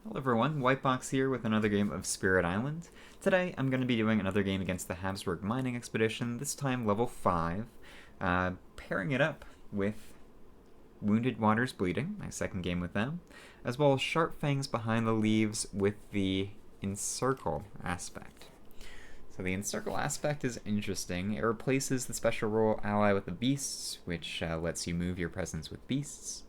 Hello everyone, Whitebox here with another game of Spirit Island. Today I'm going to be doing another game against the Habsburg Mining Expedition, this time level 5, pairing it up with Wounded Waters Bleeding, my second game with them, as well as Sharp Fangs Behind the Leaves with the Encircle aspect. So the Encircle aspect is interesting. It replaces the special role ally with the beasts, which lets you move your presence with beasts,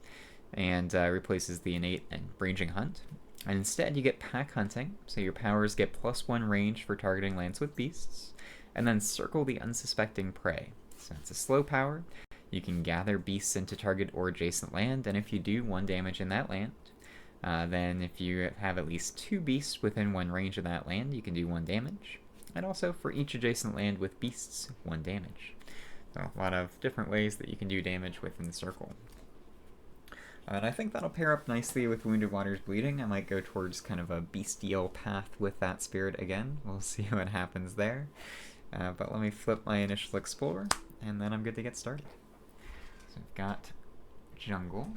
and replaces the innate and ranging hunt. And instead you get pack hunting, so your powers get +1 range for targeting lands with beasts, and then circle the unsuspecting prey. So it's a slow power. You can gather beasts into target or adjacent land, and if you do 1 damage in that land, then if you have at least 2 beasts within 1 range of that land, you can do 1 damage. And also for each adjacent land with beasts, 1 damage. So a lot of different ways that you can do damage within the circle. And I think that'll pair up nicely with Wounded Waters Bleeding. I might go towards kind of a bestial path with that spirit again. We'll see what happens there. But let me flip my initial Explorer, and then I'm good to get started. So I've got Jungle.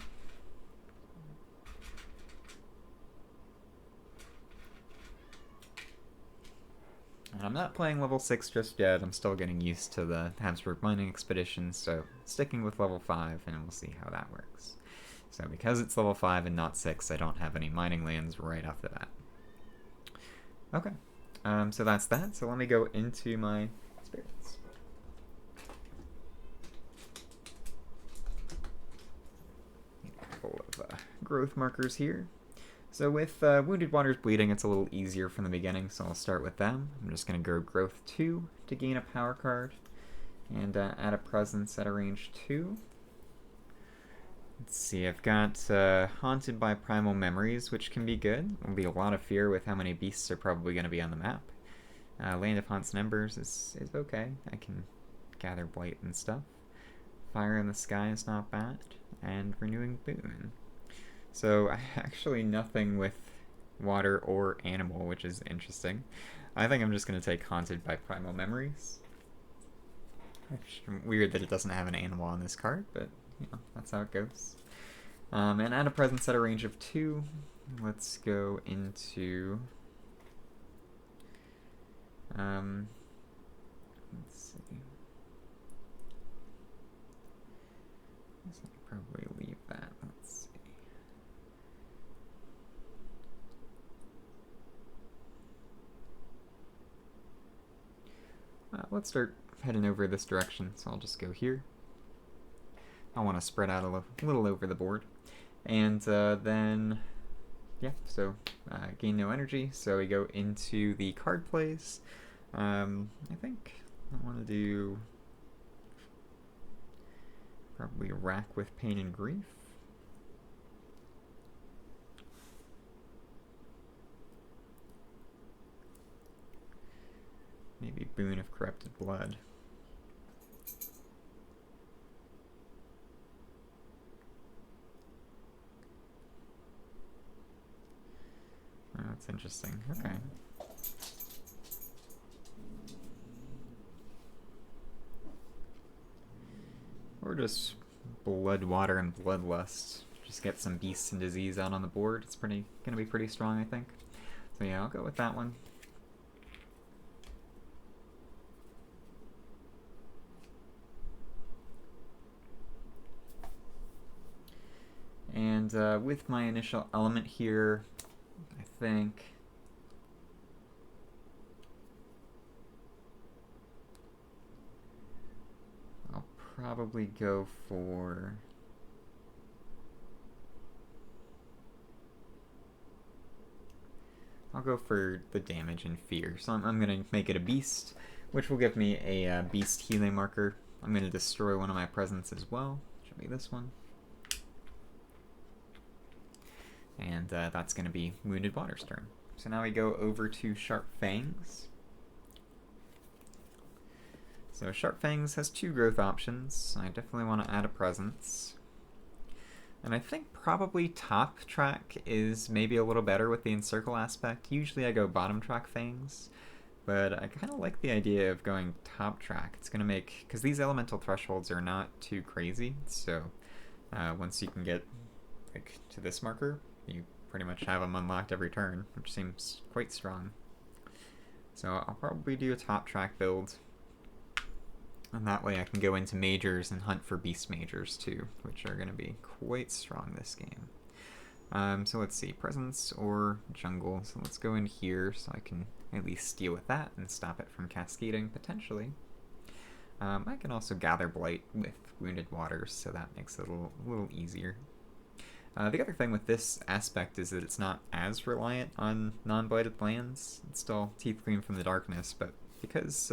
And I'm not playing level 6 just yet. I'm still getting used to the Habsburg Mining Expedition, so sticking with level 5, and we'll see how that works. So because it's level 5 and not 6, I don't have any mining lands right off the bat. Okay, so that's that. So let me go into my spirits. A couple of growth markers here. So with Wounded Waters Bleeding, it's a little easier from the beginning, so I'll start with them. I'm just going to go Growth 2 to gain a power card, and add a presence at a range 2. Let's see, I've got Haunted by Primal Memories, which can be good. There'll be a lot of fear with how many beasts are probably going to be on the map. Land of Haunts and Embers is okay. I can gather Blight and stuff. Fire in the Sky is not bad. And Renewing Boon. So actually nothing with water or animal, which is interesting. I think I'm just going to take Haunted by Primal Memories. Weird that it doesn't have an animal on this card, but you know, that's how it goes. And add a presence at a range of 2. Let's go into... let's see. Let's probably leave that. Let's see. Let's start heading over this direction, so I'll just go here. I want to spread out a little over the board. And then, yeah, so gain no energy, so we go into the card plays. I think I want to do probably Rack with Pain and Grief. Maybe Boon of Corrupted Blood. Oh, that's interesting. Okay. Or just Blood, Water, and Bloodlust. Just get some Beasts and Disease out on the board. It's gonna be pretty strong, I think. So yeah, I'll go with that one. And with my initial element here, I think I'll probably go for the damage and fear. So I'm going to make it a beast, which will give me a beast healing marker. I'm going to destroy one of my presents as well. Show me this one. And that's going to be Wounded Waters' turn. So now we go over to Sharp Fangs. So Sharp Fangs has 2 growth options. I definitely want to add a presence. And I think probably top track is maybe a little better with the Encircle aspect. Usually I go bottom track Fangs, but I kind of like the idea of going top track. It's going to make, because these elemental thresholds are not too crazy, so once you can get like to this marker, you pretty much have them unlocked every turn, which seems quite strong. So I'll probably do a top track build, and that way I can go into majors and hunt for beast majors too, which are going to be quite strong this game. So let's see, presence or jungle. So let's go in here so I can at least deal with that and stop it from cascading potentially. I can also gather blight with wounded waters, so that makes it a little easier. The other thing with this aspect is that it's not as reliant on non-blighted lands. It's still Teeth Gleam from the Darkness, but because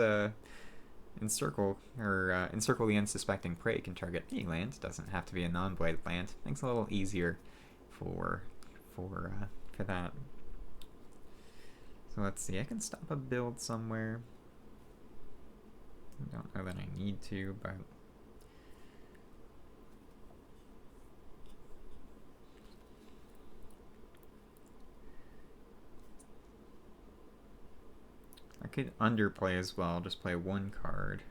Encircle the Unsuspecting Prey can target any land, it doesn't have to be a non-blighted land. Makes it a little easier for that. So let's see, I can stop a build somewhere. I don't know that I need to, but I could underplay as well, just play one card.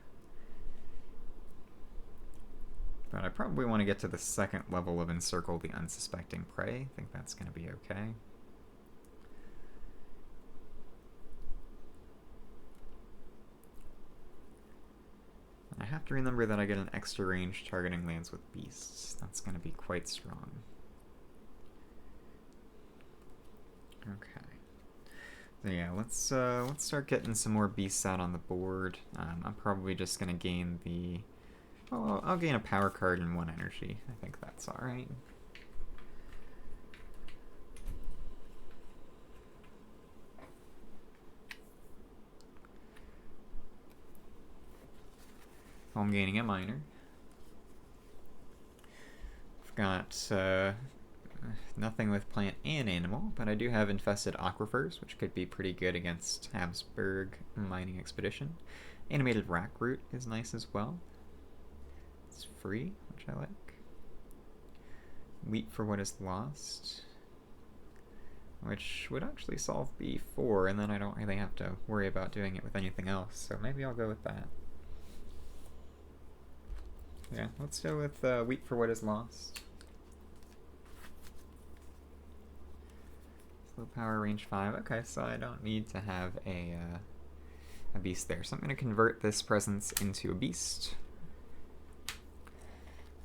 But I probably want to get to the second level of Encircle the Unsuspecting Prey. I think that's going to be okay. I have to remember that I get an extra range targeting lands with beasts. That's going to be quite strong. Okay. So yeah, let's start getting some more beasts out on the board. I'm probably just going to gain the... Well, I'll gain a power card and 1 energy. I think that's alright. I'm gaining a miner. I've got nothing with plant and animal, but I do have infested aquifers, which could be pretty good against Habsburg Mining Expedition. Animated rack root is nice as well. It's free, which I like. Wheat for what is lost, which would actually solve B4, and then I don't really have to worry about doing it with anything else, so maybe I'll go with that. Yeah, let's go with wheat for what is lost. Slow power, range 5. Okay, so I don't need to have a beast there. So I'm going to convert this presence into a beast.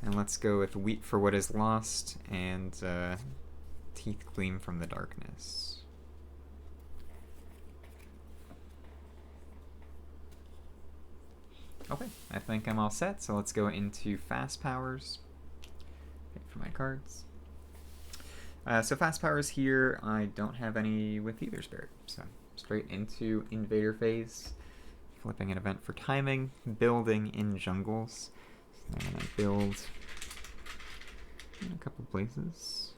And let's go with wheat for what is lost and Teeth Gleam from the Darkness. Okay, I think I'm all set, so let's go into fast powers. Wait for my cards. So fast powers here, I don't have any with either spirit, so straight into invader phase. Flipping an event for timing, building in jungles. So I'm gonna build in a couple places.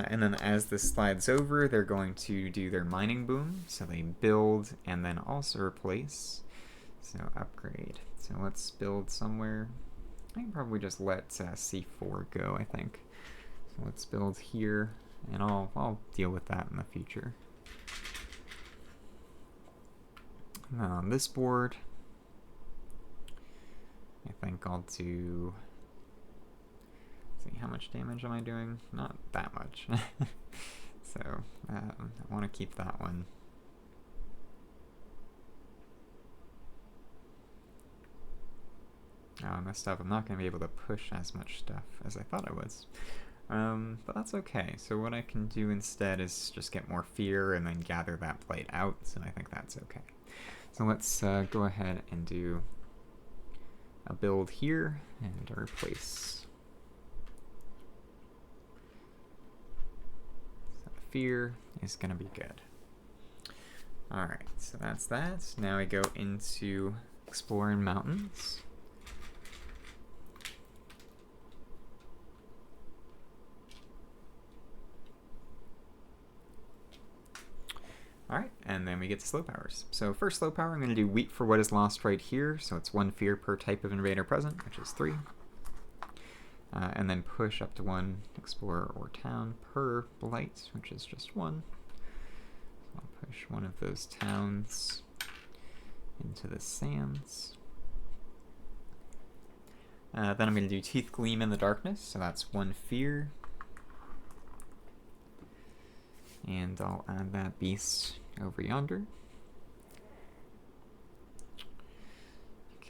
And then as this slides over, they're going to do their mining boom. So they build and then also replace. So upgrade. So let's build somewhere. I can probably just let C4 go, I think. So let's build here, and I'll deal with that in the future. And then on this board, I think I'll do... how much damage am I doing? Not that much. So I want to keep that one. Oh, I messed up. I'm not going to be able to push as much stuff as I thought I was. But that's okay. So what I can do instead is just get more fear and then gather that blight out. So I think that's okay. So let's go ahead and do a build here and a replace. Fear is going to be good. Alright, so that's that. Now we go into exploring mountains. Alright, and then we get to slow powers. So first slow power, I'm going to do wheat for what is lost right here. So it's 1 fear per type of invader present, which is 3. And then push up to 1 explorer or town per blight, which is just 1. So I'll Push one of those towns into the sands. Then I'm going to do Teeth Gleam in the Darkness, so that's 1 fear. And I'll add that beast over yonder.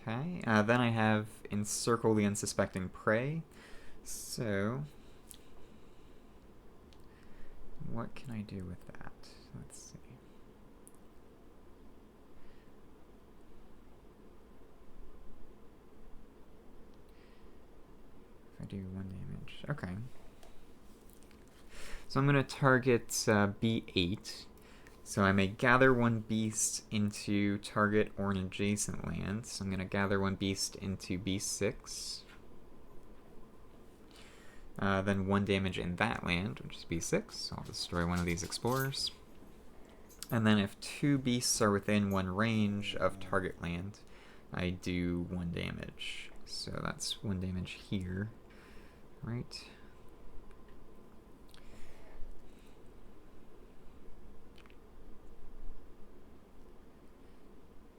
Okay, then I have Encircle the Unsuspecting Prey. So, what can I do with that? Let's see. If I do 1 damage, okay. So I'm going to target B8. So I may gather 1 beast into target or an adjacent land. So I'm going to gather 1 beast into B6. Then 1 damage in that land, which is B6. So I'll destroy one of these explorers. And then if 2 beasts are within 1 range of target land, I do 1 damage. So that's 1 damage here, right?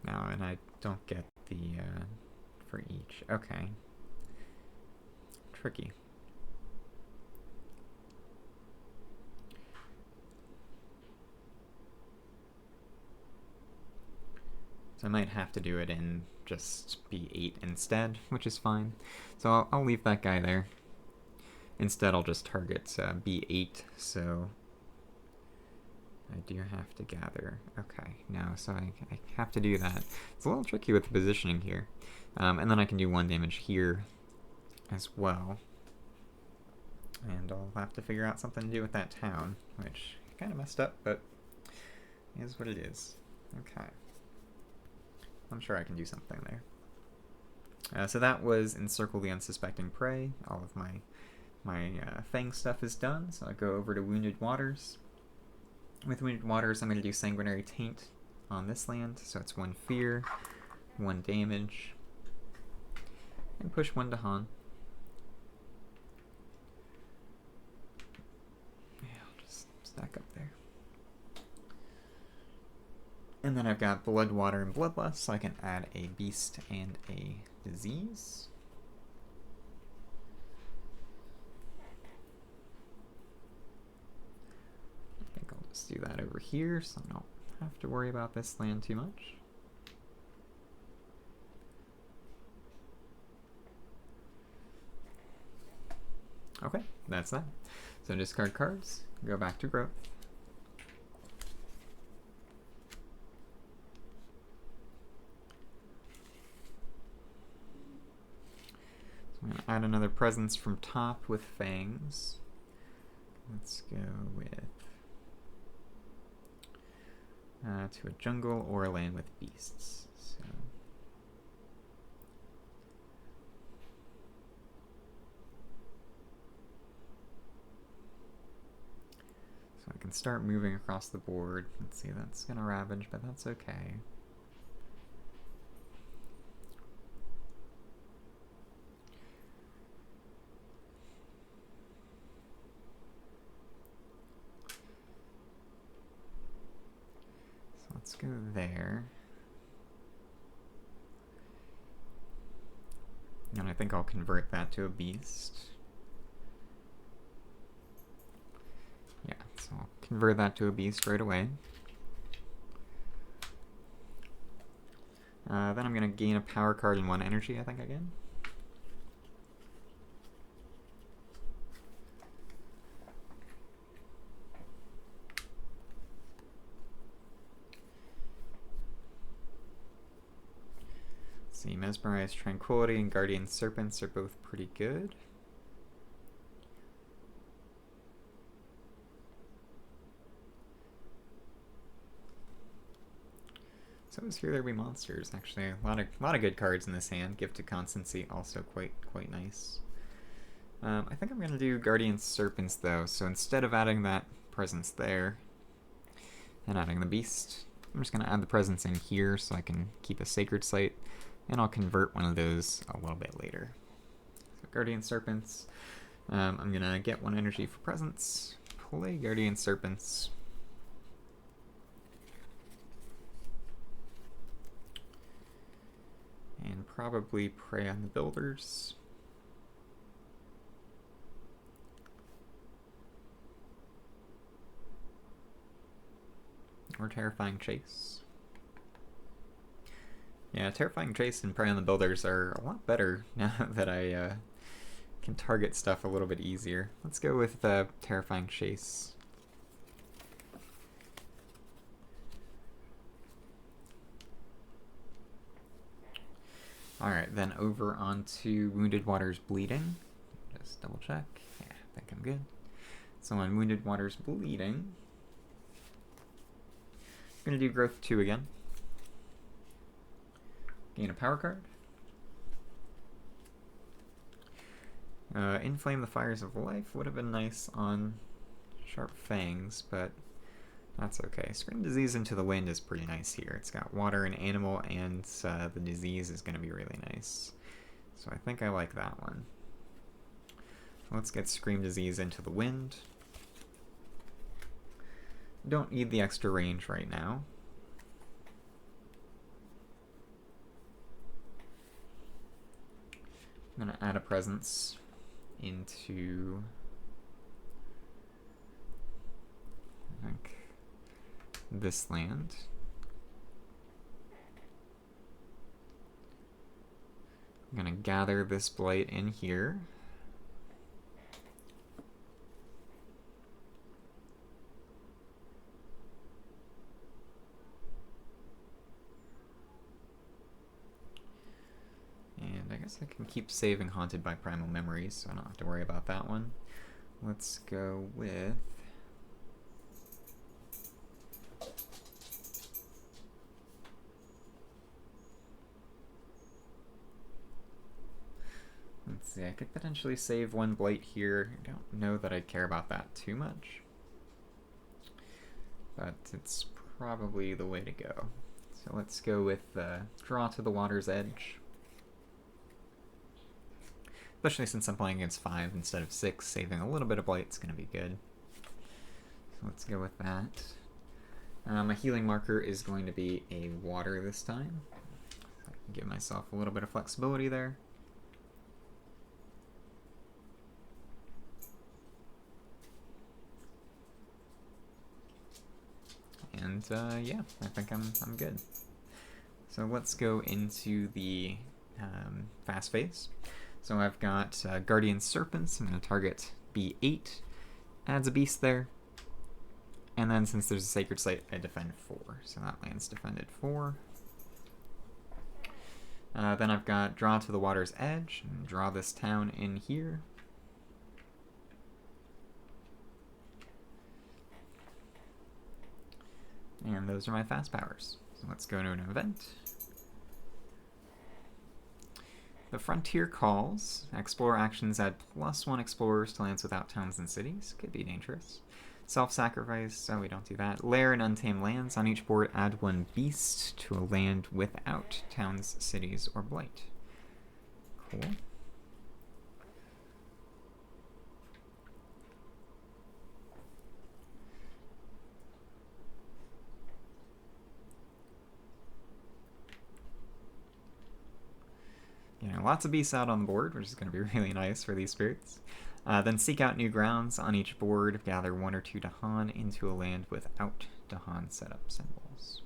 Now, and I don't get the, for each. Okay. Tricky. So I might have to do it in just B8 instead, which is fine. So I'll leave that guy there. Instead, I'll just target B8, so I do have to gather. Okay, no, so I have to do that. It's a little tricky with the positioning here. And then I can do 1 damage here as well. And I'll have to figure out something to do with that town, which kind of messed up, but is what it is. Okay. I'm sure I can do something there. So that was Encircle the Unsuspecting Prey. All of my Fangs stuff is done, so I go over to Wounded Waters. With Wounded Waters, I'm going to do Sanguinary Taint on this land, so it's 1 fear, 1 damage, and push 1 to Han. Yeah, I'll just stack up there. And then I've got Blood, Water, and Bloodlust, so I can add a beast and a disease. Do that over here, so I don't have to worry about this land too much. Okay, that's that. So discard cards, go back to growth. So I'm going to add another presence from top with Fangs. Let's go with to a jungle or a land with beasts. So I can start moving across the board. Let's see, that's going to ravage, but that's okay. Let's go there. And I think I'll convert that to a beast. Yeah, so I'll convert that to a beast right away. Then I'm going to gain a power card and 1 energy, I think, again. See, Mesmerize, Tranquility, and Guardian Serpents are both pretty good. So is Here There Be Monsters. Actually, a lot of good cards in this hand. Gift to Constancy, also quite nice. I think I'm going to do Guardian Serpents, though. So instead of adding that presence there and adding the beast, I'm just going to add the presence in here so I can keep a Sacred Site. And I'll convert one of those a little bit later. So Guardian Serpents. I'm going to get 1 energy for presence. Play Guardian Serpents. And probably prey on the builders. Or Terrifying Chase. Yeah, Terrifying Chase and Prey on the Builders are a lot better now that I can target stuff a little bit easier. Let's go with Terrifying Chase. Alright, then over onto Wounded Waters Bleeding. Just double check. Yeah, I think I'm good. So on Wounded Waters Bleeding, I'm going to do Growth 2 again. Gain a power card. Inflame the Fires of Life would have been nice on Sharp Fangs, but that's okay. Scream Disease into the Wind is pretty nice here. It's got water and animal, and the disease is going to be really nice. So I think I like that one. So let's get Scream Disease into the Wind. Don't need the extra range right now. I'm going to add a presence into, I think, this land. I'm going to gather this blight in here. And I guess I can keep saving Haunted by Primal Memories, so I don't have to worry about that one. Let's go with... Let's see, I could potentially save one Blight here. I don't know that I care about that too much, but it's probably the way to go. So let's go with Draw to the Water's Edge. Especially since I'm playing against 5 instead of 6, saving a little bit of Blight is going to be good. So let's go with that. My healing marker is going to be a water this time. So I can give myself a little bit of flexibility there. And yeah, I think I'm good. So let's go into the fast phase. So I've got Guardian Serpents. I'm going to target B8. Adds a beast there. And then since there's a Sacred Site, I defend 4. So that land's defended 4. Then I've got Draw to the Water's Edge. And draw this town in here. And those are my fast powers. So let's go to an event. The Frontier calls. Explore actions add +1 explorers to lands without towns and cities. Could be dangerous. Self-sacrifice. Oh, we don't do that. Lair and Untamed lands. On each board, add 1 beast to a land without towns, cities, or blight. Cool. You know, lots of beasts out on the board, which is going to be really nice for these spirits. Then seek out new grounds. On each board, gather 1 or 2 Dahan into a land without Dahan setup symbols.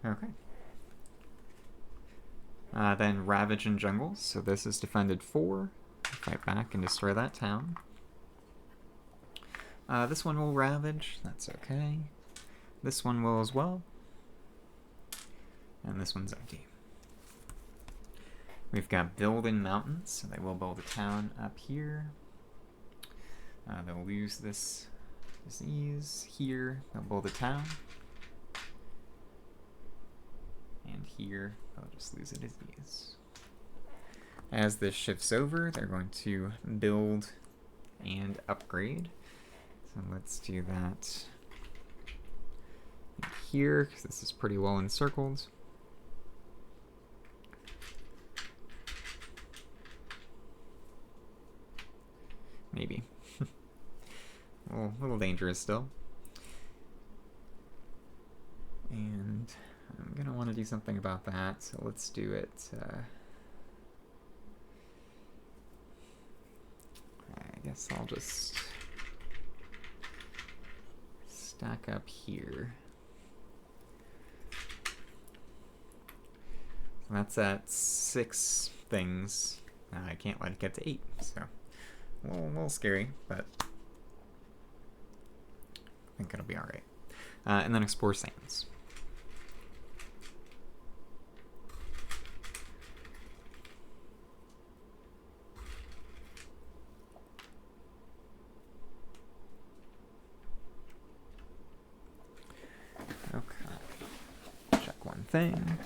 Okay. Then Ravage and Jungles. So this is defended 4. Fight back and destroy that town. This one will Ravage. That's okay. This one will as well. And this one's empty. We've got Build in Mountains. So they will build a town up here. They'll lose this disease here. They'll build a town. And here, I'll just lose a disease. As this shifts over, they're going to build and upgrade. So let's do that here, because this is pretty well encircled. Maybe. A little dangerous still. And I'm going to want to do something about that, so let's do it. I guess I'll just stack up here. So that's at 6 things. I can't let it get to 8, so a little scary, but I think it'll be alright. And then explore sands. Okay. Check one thing.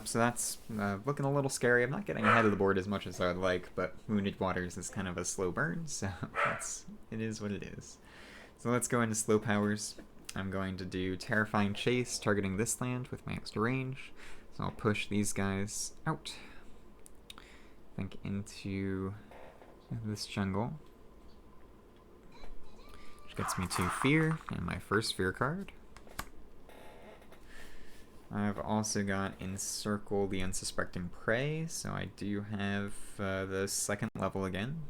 So that's looking a little scary. I'm not getting ahead of the board as much as I would like, but Wounded Waters is kind of a slow burn, so it is what it is. So let's go into slow powers. I'm going to do Terrifying Chase, targeting this land with my extra range. So I'll push these guys out. I think into this jungle. Which gets me to Fear, and my first Fear card. I've also got Encircle the Unsuspecting Prey, so I do have the 2nd level again.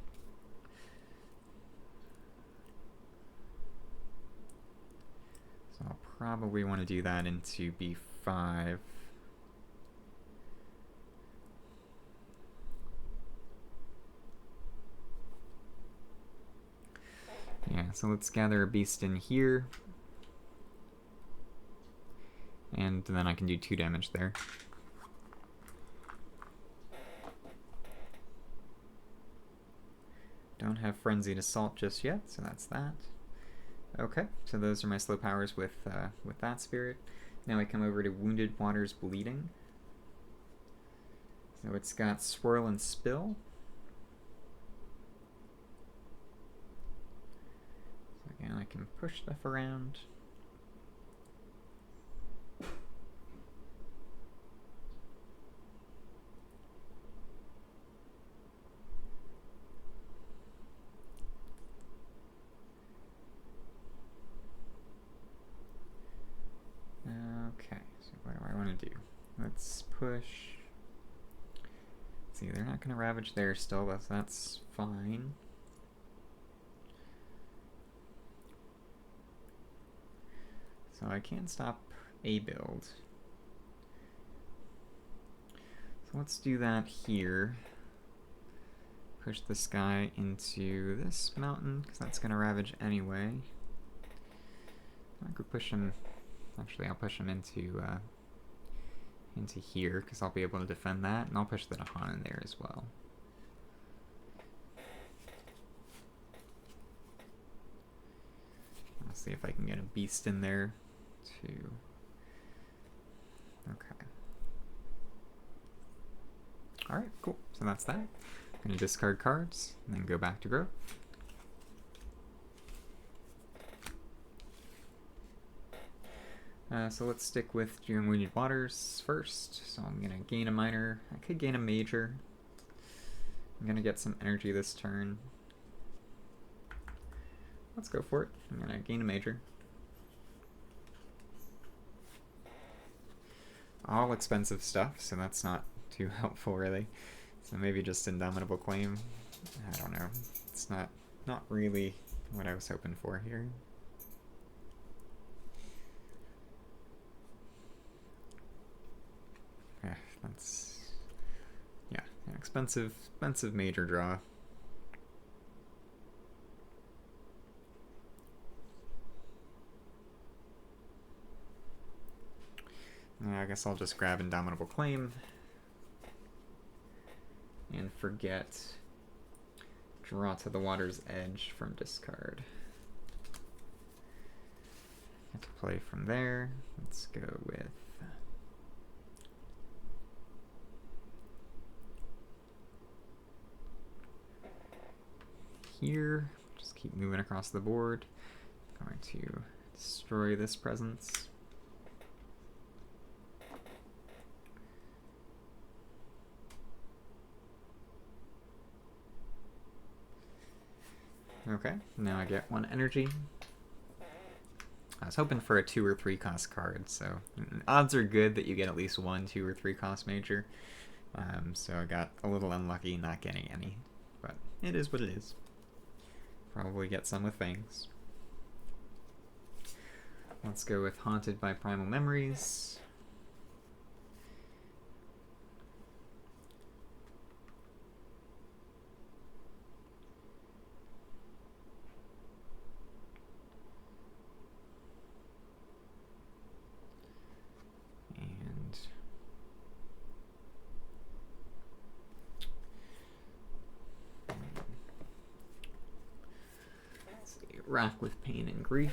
So I'll probably want to do that into B5. Yeah, so let's gather a beast in here. And then I can do 2 damage there. Don't have Frenzied Assault just yet, so that's that. Okay, so those are my slow powers with that spirit. Now I come over to Wounded Waters Bleeding. So it's got Swirl and Spill. So again, I can push stuff around. Okay, so what do I want to do? Let's push. See, they're not going to ravage there still, but that's fine. So I can stop a build. So let's do that here. Push this guy into this mountain, because that's going to ravage anyway. I could push him. Actually, I'll push him into here, because I'll be able to defend that, and I'll push the Dahan in there as well. I'll see if I can get a beast in there, too. Okay. Alright, cool. So that's that. I'm going to discard cards, and then go back to growth. So let's stick with Wounded Waters first. So I'm going to gain a minor. I could gain a major. I'm going to get some energy this turn. Let's go for it. I'm going to gain a major. All expensive stuff, so that's not too helpful really. So maybe just Indomitable Claim. I don't know. It's not really what I was hoping for here. That's, yeah, an expensive major draw. I guess I'll just grab Indomitable Claim and forget Draw to the Water's Edge from discard. Get to play from there. Let's go with here. Just keep moving across the board. Going to destroy this presence. Okay, now I get 1 energy. I was hoping for a 2 or 3 cost card, so odds are good that you get at least 1 2 or 3 cost major. So I got a little unlucky not getting any, but it is what it is. Probably get some with Fangs. Let's go with Haunted by Primal Memories. Rack with Pain and Grief.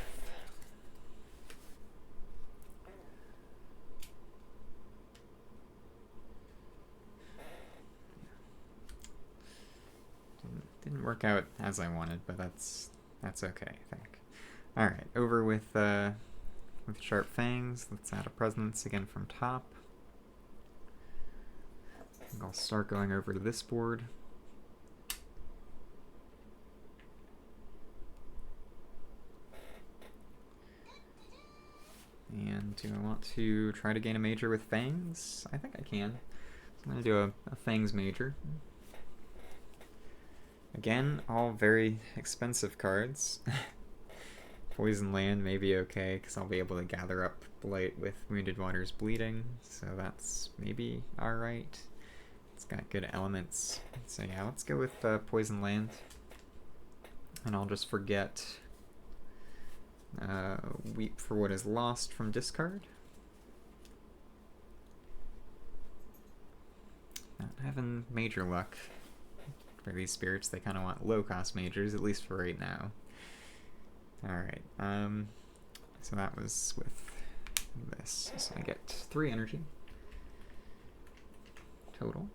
Didn't work out as I wanted, but that's okay, I think. All right, over with Sharp Fangs. Let's add a presence again from top. I think I'll start going over to this board. And do I want to try to gain a major with Fangs? I think I can. So I'm going to do a Fangs major. Again, all very expensive cards. Poison Land may be okay, because I'll be able to gather up Blight with Wounded Waters Bleeding, so that's maybe alright. It's got good elements. So yeah, let's go with Poison Land. And I'll just forget Weep for what is lost from discard. Not having major luck for these spirits. They kind of want low cost majors, at least for right now. Alright, so that was with this. So I get 3 energy total.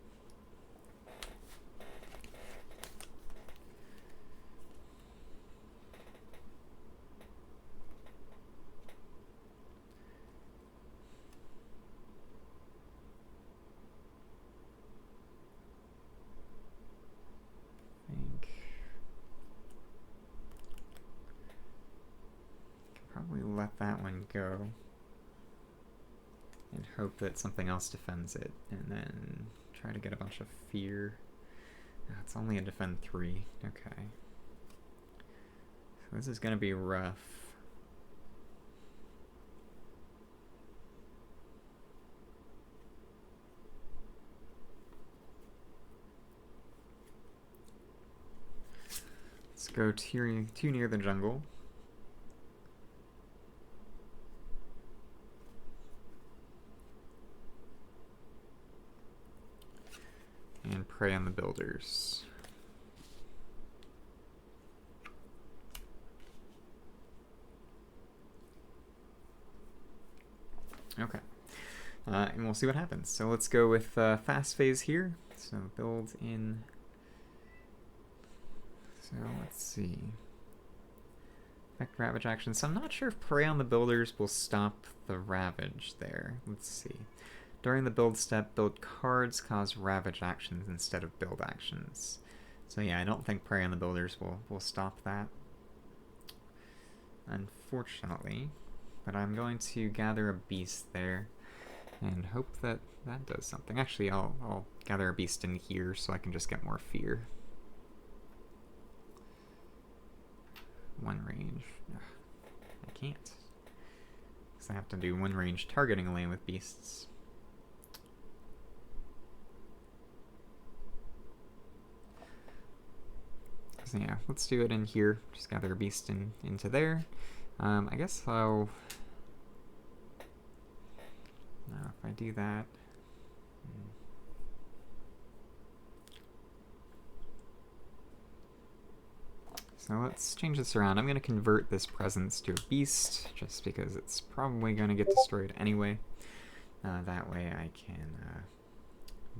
Probably let that one go and hope that something else defends it, and then try to get a bunch of fear. Oh, it's only a defend 3. Okay. So this is going to be rough. Let's go too near the jungle. And prey on the builders. Okay. And we'll see what happens. So let's go with fast phase here. So build in. So let's see. Effect Ravage action. So I'm not sure if prey on the builders will stop the Ravage there. Let's see. During the build step, build cards cause Ravage actions instead of build actions. So yeah, I don't think prey on the builders will stop that, unfortunately. But I'm going to gather a beast there and hope that that does something. Actually, I'll gather a beast in here so I can just get more fear. 1 range. Ugh, I can't. Because I have to do 1 range targeting a lane with beasts. So yeah, let's do it in here. Just gather a beast into there. I guess I'll... No, if I do that... So let's change this around. I'm going to convert this presence to a beast, just because it's probably going to get destroyed anyway. That way I can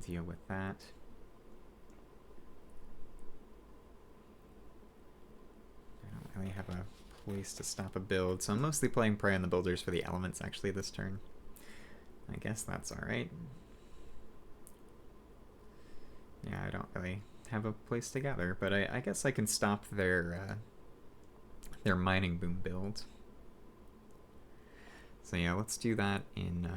deal with that. I don't really have a place to stop a build, so I'm mostly playing Prey on the Builders for the elements actually this turn. I guess that's alright. Yeah, I don't really have a place to gather, but I guess I can stop their mining boom build. So yeah, let's do that in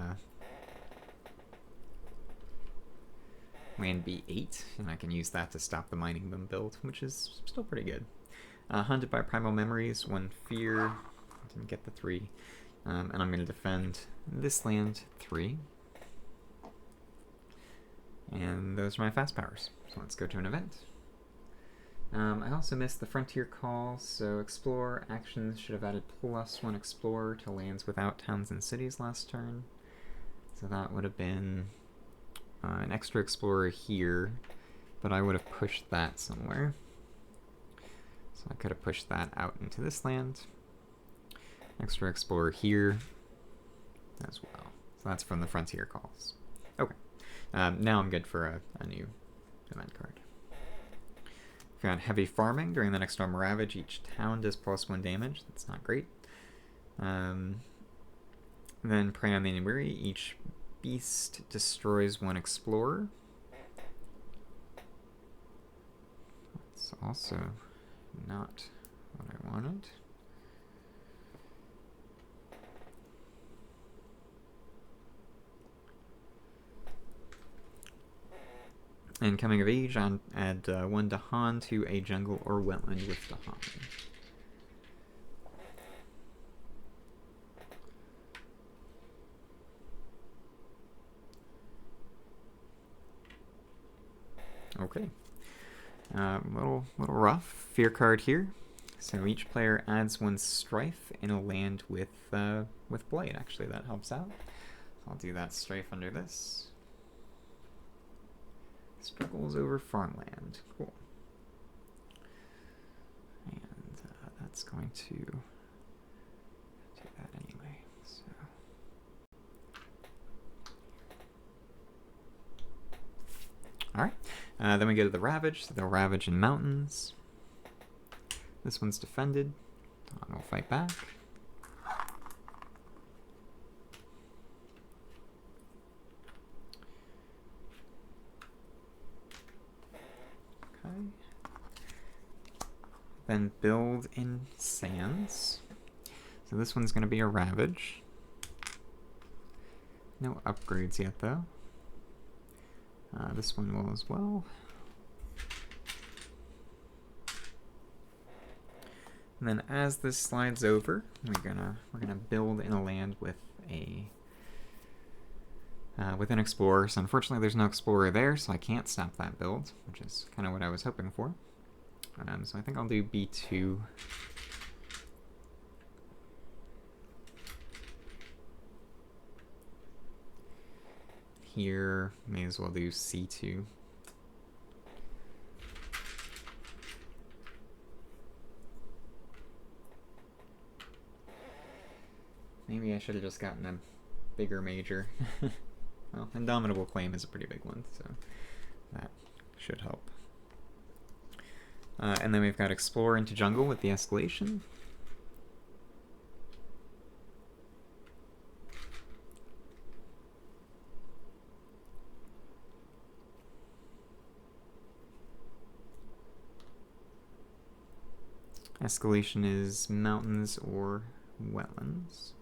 land B8, and I can use that to stop the mining boom build, which is still pretty good. Haunted by Primal Memories, 1 fear, didn't get the 3, and I'm going to defend this land 3. And those are my fast powers. So let's go to an event. I also missed the Frontier Call, so Explore actions should have added +1 Explorer to lands without towns and cities last turn. So that would have been an extra Explorer here, but I would have pushed that somewhere. So I could have pushed that out into this land. Extra Explorer here as well. So that's from the Frontier Calls. Okay. Now I'm good for a new event card. We've got Heavy Farming. During the next Storm Ravage, each town does +1 damage. That's not great. Then Prey on the Inuiri. Each beast destroys 1 Explorer. That's also not what I wanted. And Coming of Age, add 1 Dahan to a jungle or wetland with Dahan. Okay. Little rough. Fear card here. So each player adds 1 Strife in a land with Blight. Actually, that helps out. I'll do that Strife under this. Struggles over farmland. Cool. And that's going to do that anyway. So. Alright. Then we go to the Ravage. So they'll Ravage in mountains. This one's defended. Dawn will fight back. Then build in sands. So this one's going to be a Ravage. No upgrades yet, though. This one will as well. And then as this slides over, we're gonna build in a land with an Explorer. So unfortunately, there's no Explorer there, so I can't stop that build, which is kind of what I was hoping for. So I think I'll do B2. Here, may as well do C2. Maybe I should have just gotten a bigger major. Well, Indomitable Claim is a pretty big one, so that should help. And then we've got Explore into Jungle with the escalation. Escalation is mountains or wetlands.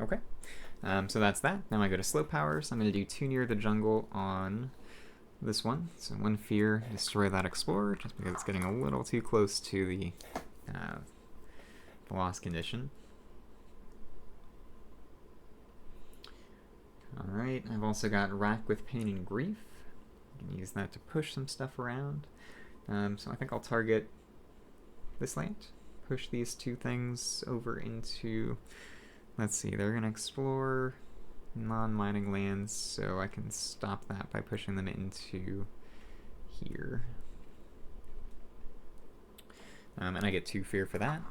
Okay, so that's that. Now I go to slow powers. I'm going to do 2 near the jungle on this one. So 1 fear, destroy that explorer, just because it's getting a little too close to the loss condition. Alright, I've also got Rack with Pain and Grief. I can use that to push some stuff around. So I think I'll target this land. Push these two things over into, let's see, they're going to explore non-mining lands, so I can stop that by pushing them into here. And I get 2 fear for that.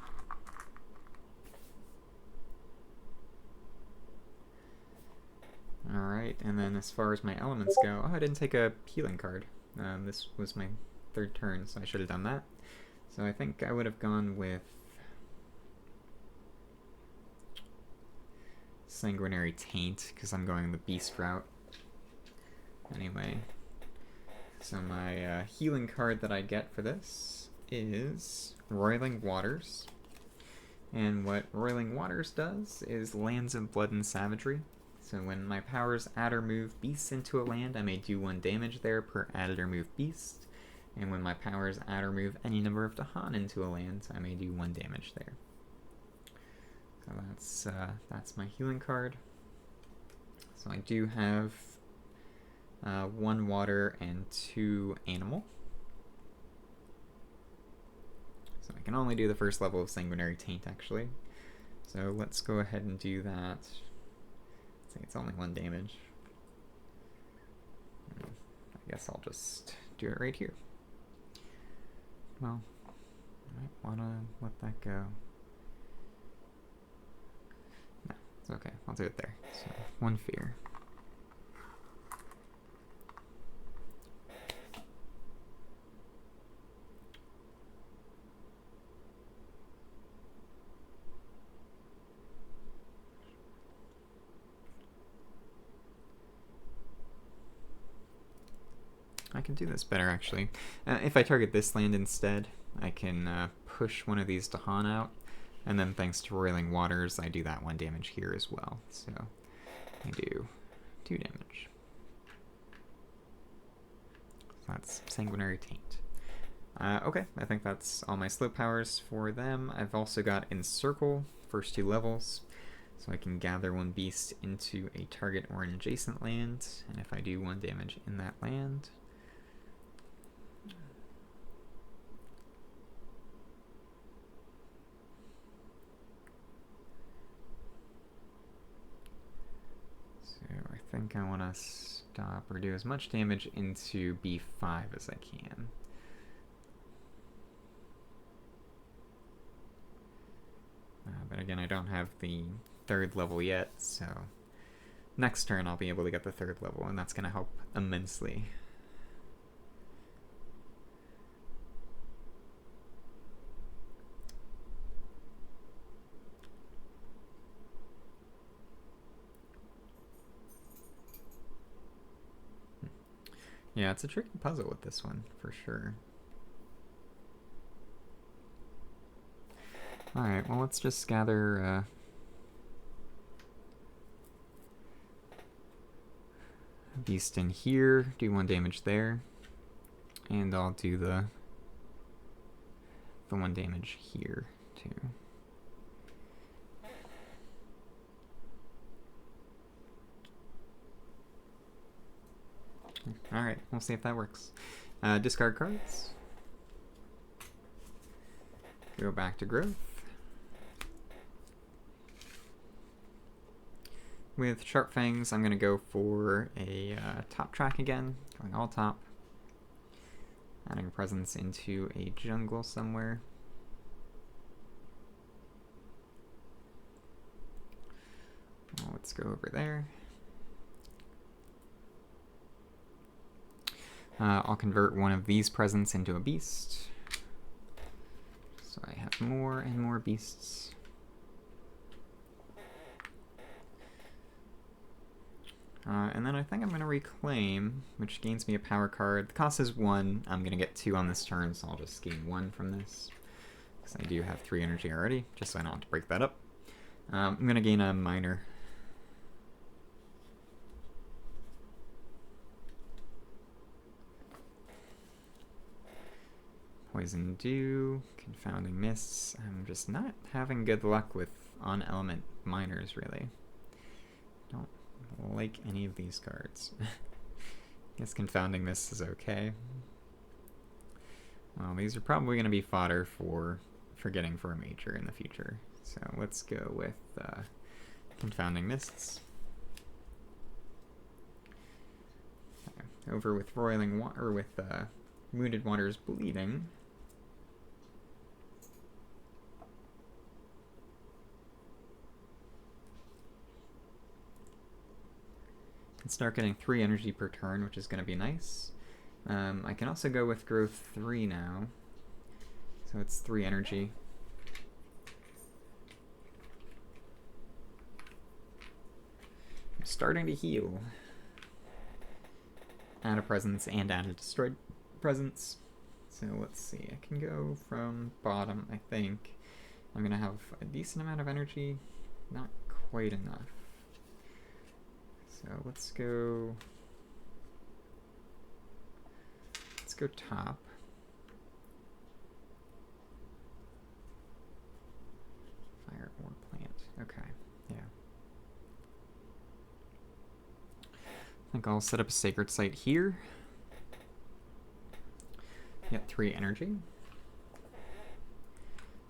Alright, and then as far as my elements go, oh, I didn't take a healing card. This was my 3rd turn, so I should have done that. So I think I would have gone with Sanguinary Taint, because I'm going the beast route. Anyway, so my healing card that I get for this is Roiling Waters. And what Roiling Waters does is lands of blood and savagery. So when my powers add or move beasts into a land, I may do 1 damage there per added or move beast. And when my powers add or move any number of Dahan into a land, I may do 1 damage there. So that's my healing card. So I do have 1 water and 2 animal. So I can only do the 1st level of Sanguinary Taint, actually. So let's go ahead and do that. I think it's only 1 damage. I guess I'll just do it right here. Well, I might want to let that go. No, it's okay. I'll do it there. So, 1 fear. I can do this better, actually. If I target this land instead, I can push one of these Dahan out, and then thanks to Roiling Waters, I do that 1 damage here as well. So I do 2 damage. So that's Sanguinary Taint. Okay, I think that's all my slow powers for them. I've also got Encircle, first 2 levels, so I can gather 1 beast into a target or an adjacent land, and if I do 1 damage in that land, I think I want to stop or do as much damage into B5 as I can. But again, I don't have the 3rd level yet, so next turn I'll be able to get the 3rd level, and that's going to help immensely. Yeah, it's a tricky puzzle with this one, for sure. Alright, well, let's just gather a beast in here, do 1 damage there, and I'll do the 1 damage here, too. Alright, we'll see if that works. Discard cards. Go back to growth. With Sharp Fangs, I'm going to go for a top track again, going all top. Adding a presence into a jungle somewhere. Well, let's go over there. I'll convert 1 of these presents into a beast. So I have more and more beasts. And then I think I'm going to reclaim, which gains me a power card. The cost is 1. I'm going to get 2 on this turn, so I'll just gain 1 from this. Because I do have 3 energy already, just so I don't have to break that up. I'm going to gain a miner. Poison Dew, Confounding Mists. I'm just not having good luck with on-element miners, really. Don't like any of these cards. Guess Confounding Mists is okay. Well, these are probably going to be fodder for forgetting for a major in the future. So let's go with Confounding Mists. Over with Roiling Water, with Wounded Waters Bleeding. And start getting 3 energy per turn, which is going to be nice. I can also go with Growth 3 now. So it's 3 energy. I'm starting to heal. Add a presence and add a destroyed presence. So let's see, I can go from bottom, I think. I'm going to have a decent amount of energy, not quite enough. So let's go top. Fire or plant. Okay, yeah. I think I'll set up a sacred site here. Get 3 energy.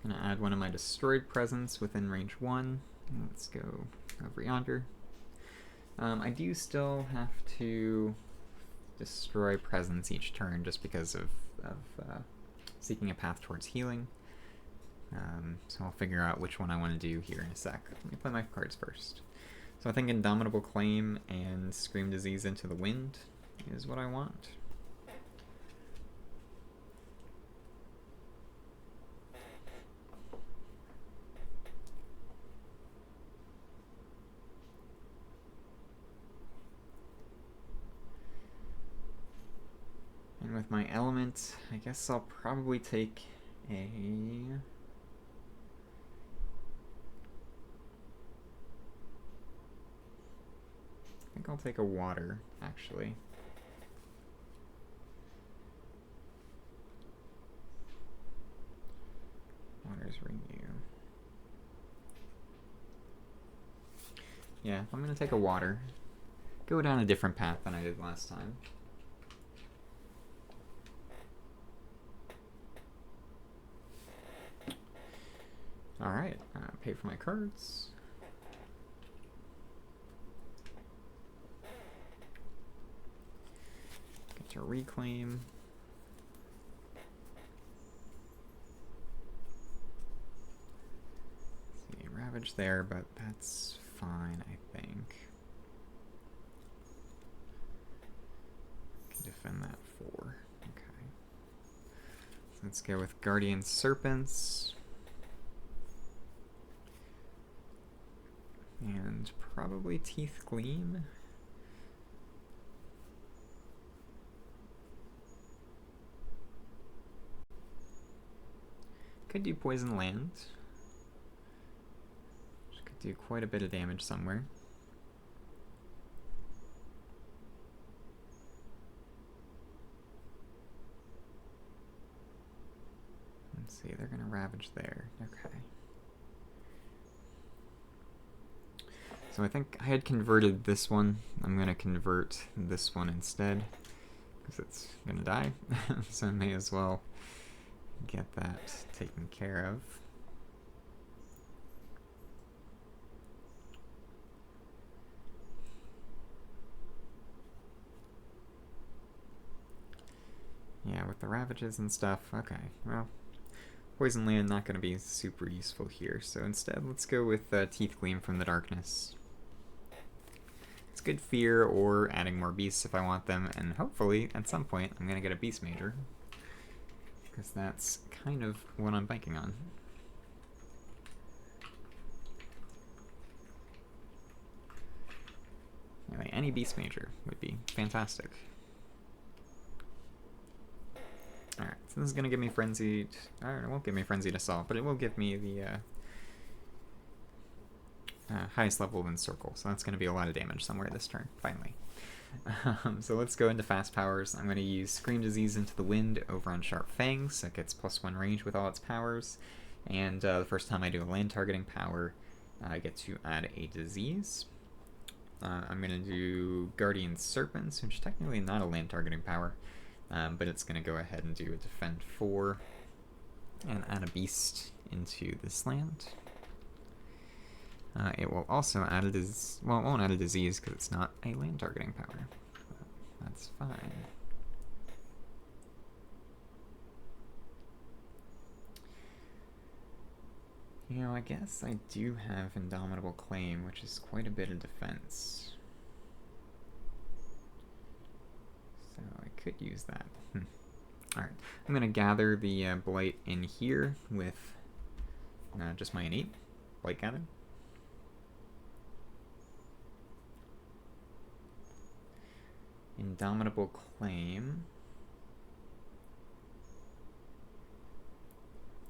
I'm gonna add one of my destroyed presence within range 1. Let's go over yonder. I do still have to destroy presence each turn just because of seeking a path towards healing. So I'll figure out which one I want to do here in a sec. Let me play my cards first. So I think Indomitable Claim and Scream Disease into the Wind is what I want. And with my element, I guess I'll probably take a... I think I'll take a water, actually. Water's Renew. Yeah, I'm gonna take a water. Go down a different path than I did last time. Alright, pay for my cards. Get to reclaim. See, Ravage there, but that's fine, I think. Can defend that 4. Okay. So let's go with Guardian Serpents. And probably Teeth Gleam. Could do Poison Land. Which could do quite a bit of damage somewhere. Let's see, they're gonna Ravage there. Okay. So I think I had converted this one. I'm going to convert this one instead, because it's going to die. So I may as well get that taken care of. Yeah, with the Ravages and stuff. Okay, well, Poison Land not going to be super useful here. So instead, let's go with Teeth Gleam from the Darkness. It's good fear, or adding more beasts if I want them, and hopefully, at some point, I'm going to get a Beast Major. Because that's kind of what I'm banking on. Anyway, any Beast Major would be fantastic. Alright, so this is going to give me Frenzied... Alright, it won't give me Frenzied Assault, but it will give me the... highest level of Encircle, so that's going to be a lot of damage somewhere this turn, finally. So let's go into fast powers. I'm going to use Scream Disease into the Wind over on Sharp Fangs, so it gets +1 range with all its powers, and the first time I do a land targeting power, I get to add a disease. I'm going to do Guardian Serpents, which is technically not a land targeting power, but it's going to go ahead and do a Defend 4, and add a beast into this land. It will also add a disease. Well, it won't add a disease because it's not a land targeting power. But that's fine. You know, I guess I do have Indomitable Claim, which is quite a bit of defense. So I could use that. Alright, I'm going to gather the Blight in here with just my innate Blight Gather. Indomitable Claim.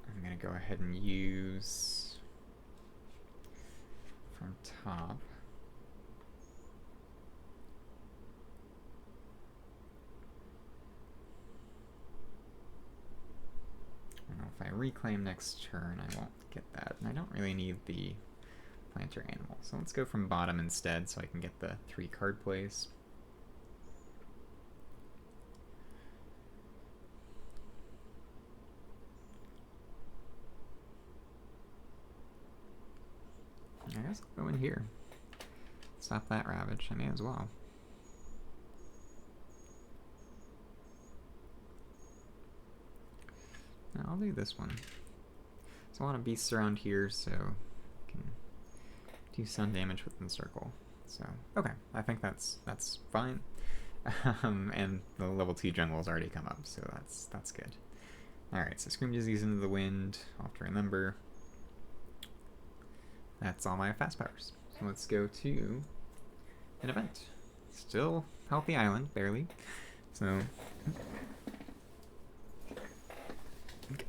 I'm going to go ahead and use from top. If I reclaim next turn, I won't get that. And I don't really need the planter animal. So let's go from bottom instead so I can get the 3 card plays. I guess I'll go in here. Stop that Ravage. I may as well. No, I'll do this one. There's a lot of beasts around here, so I can do some damage with Encircle. So, okay, I think that's fine. And the level 2 jungle has already come up, so that's good. Alright, so Scream Disease into the Wind. I'll have to remember. That's all my fast powers. So let's go to an event. Still healthy island, barely. So good.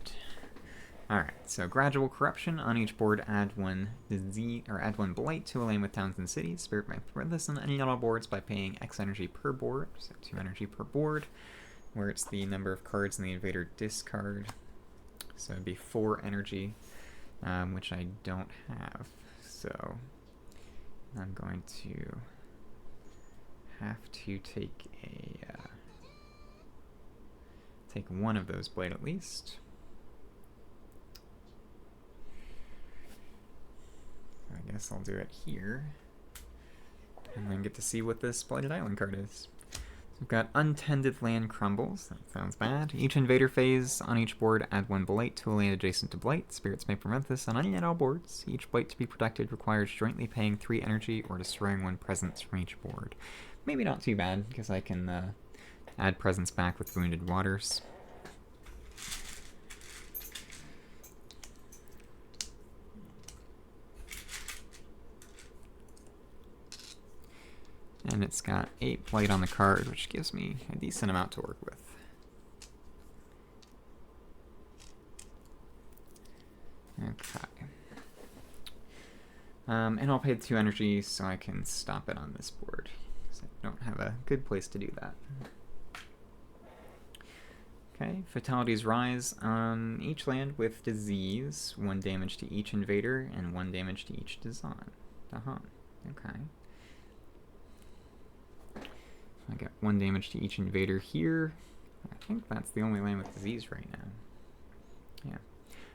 Alright, so gradual corruption. On each board, add 1 disease or add 1 blight to a lane with towns and cities. Spirit might thread this on any other boards by paying X energy per board, so 2 energy per board, where it's the number of cards in the invader discard. So it'd be 4 energy, which I don't have. So I'm going to have to take take 1 of those blight at least. I guess I'll do it here, and then get to see what this Blighted Island card is. We've got Untended Land Crumbles. That sounds bad. Each invader phase on each board, add 1 blight to a land adjacent to blight. Spirits may prevent this on any and all boards. Each blight to be protected requires jointly paying 3 energy or destroying 1 presence from each board. Maybe not too bad, because I can add presence back with Wounded Waters. And it's got 8 blight on the card, which gives me a decent amount to work with. Okay. And I'll pay 2 energy so I can stop it on this board, because I don't have a good place to do that. Okay, Fatalities Rise. On each land with disease, 1 damage to each invader and 1 damage to each Dahan. Okay. I got 1 damage to each invader here. I think that's the only land with disease right now. Yeah.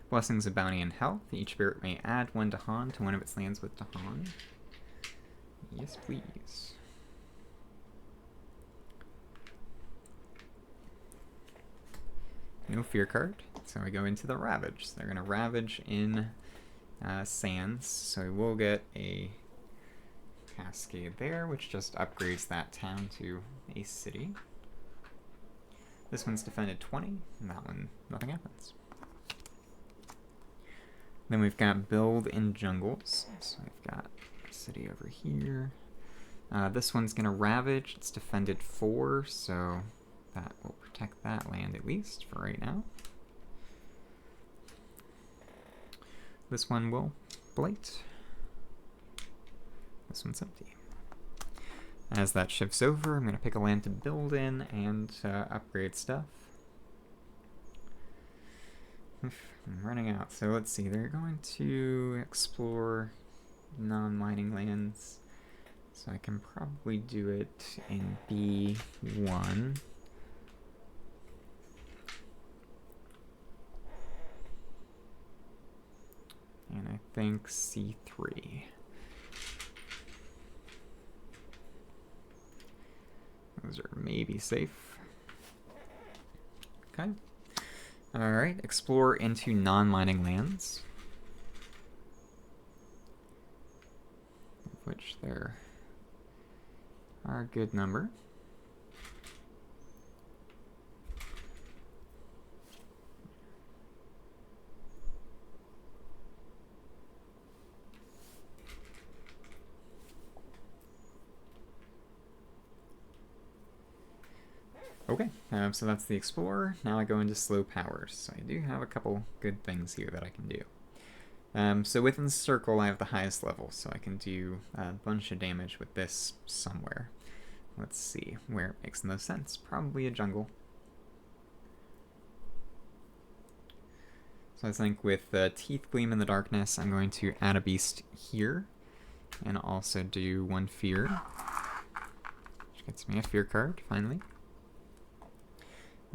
Blessings of Bounty and Health. Each spirit may add 1 Dahan to one of its lands with Dahan. Yes, please. No fear card. So we go into the Ravage. So they're going to Ravage in Sands. So we will get a Cascade there, which just upgrades that town to a city. This one's defended 20, and that one, nothing happens. Then we've got Build in Jungles. So we've got a city over here. This one's going to Ravage. It's defended 4, so that will protect that land at least for right now. This one will Blight. This one's empty. As that shifts over, I'm going to pick a land to build in and upgrade stuff. I'm running out, so let's see. They're going to explore non-mining lands, so I can probably do it in B1. And I think C3. Those are maybe safe. Okay. Alright, explore into non-mining lands. Of which there are a good number. Okay, so that's the Explorer. Now I go into Slow Powers. So I do have a couple good things here that I can do. So with Encircle, I have the highest level, so I can do a bunch of damage with this somewhere. Let's see where it makes the most sense. Probably a jungle. So I think with Teeth Gleam in the Darkness, I'm going to add a beast here, and also do 1 fear, which gets me a fear card, finally.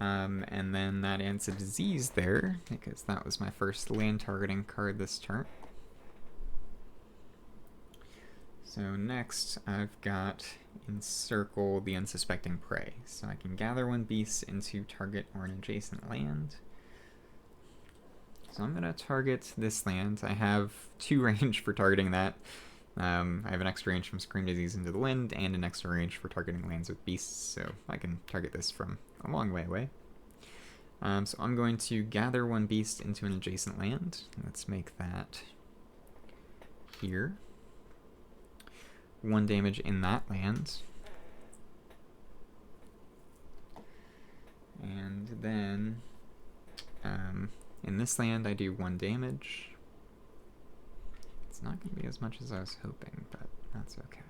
And then that adds a disease there, because that was my first land targeting card this turn. So next, I've got Encircle the Unsuspecting Prey. So I can gather 1 beast into target or an adjacent land. So I'm going to target this land. I have 2 range for targeting that. I have an extra range from Scream Disease into the Wind, and an extra range for targeting lands with beasts, so I can target this from a long way away. So I'm going to gather 1 beast into an adjacent land. Let's make that here. 1 damage in that land. And then in this land I do 1 damage. It's not going to be as much as I was hoping, but that's okay.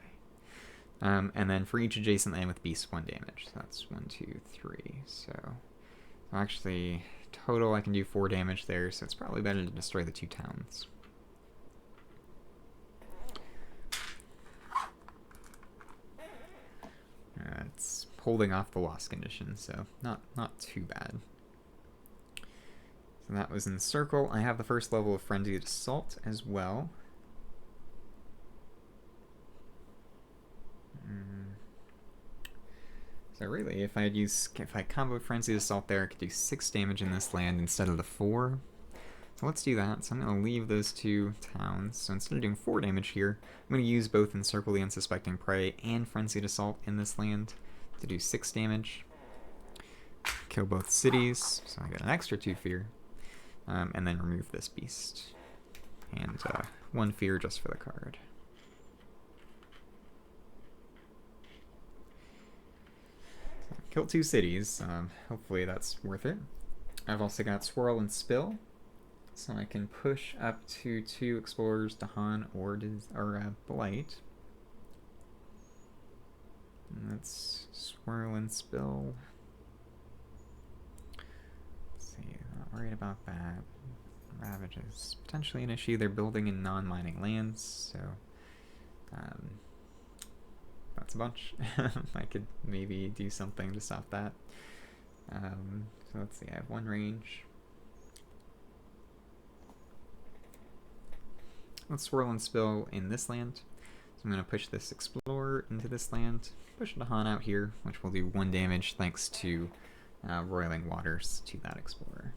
And then for each adjacent land with beasts, 1 damage. So that's 1, 2, 3. So actually, total I can do 4 damage there, so it's probably better to destroy the 2 towns. It's holding off the loss condition, so not too bad. So that was Encircle. I have the first level of Frenzied Assault as well. So really, if I combo Frenzied Assault there, I could do 6 damage in this land instead of the 4. So let's do that. So I'm going to leave those 2 towns. So instead of doing 4 damage here, I'm going to use both Encircle the Unsuspecting Prey and Frenzied Assault in this land to do 6 damage. Kill both cities, so I get an extra 2 fear. And then remove this beast. And 1 fear just for the card. So kill 2 cities. Hopefully that's worth it. I've also got Swirl and Spill. So I can push up to 2 Explorers, Dahan or Blight. And let's Swirl and Spill. Let's see, not worried about that. Ravage is potentially an issue. They're building in non-mining lands, so that's a bunch. I could maybe do something to stop that. So let's see, I have 1 range. Let's Swirl and Spill in this land. So I'm going to push this Explorer into this land, push Dahan out here, which will do 1 damage thanks to Roiling Waters to that Explorer.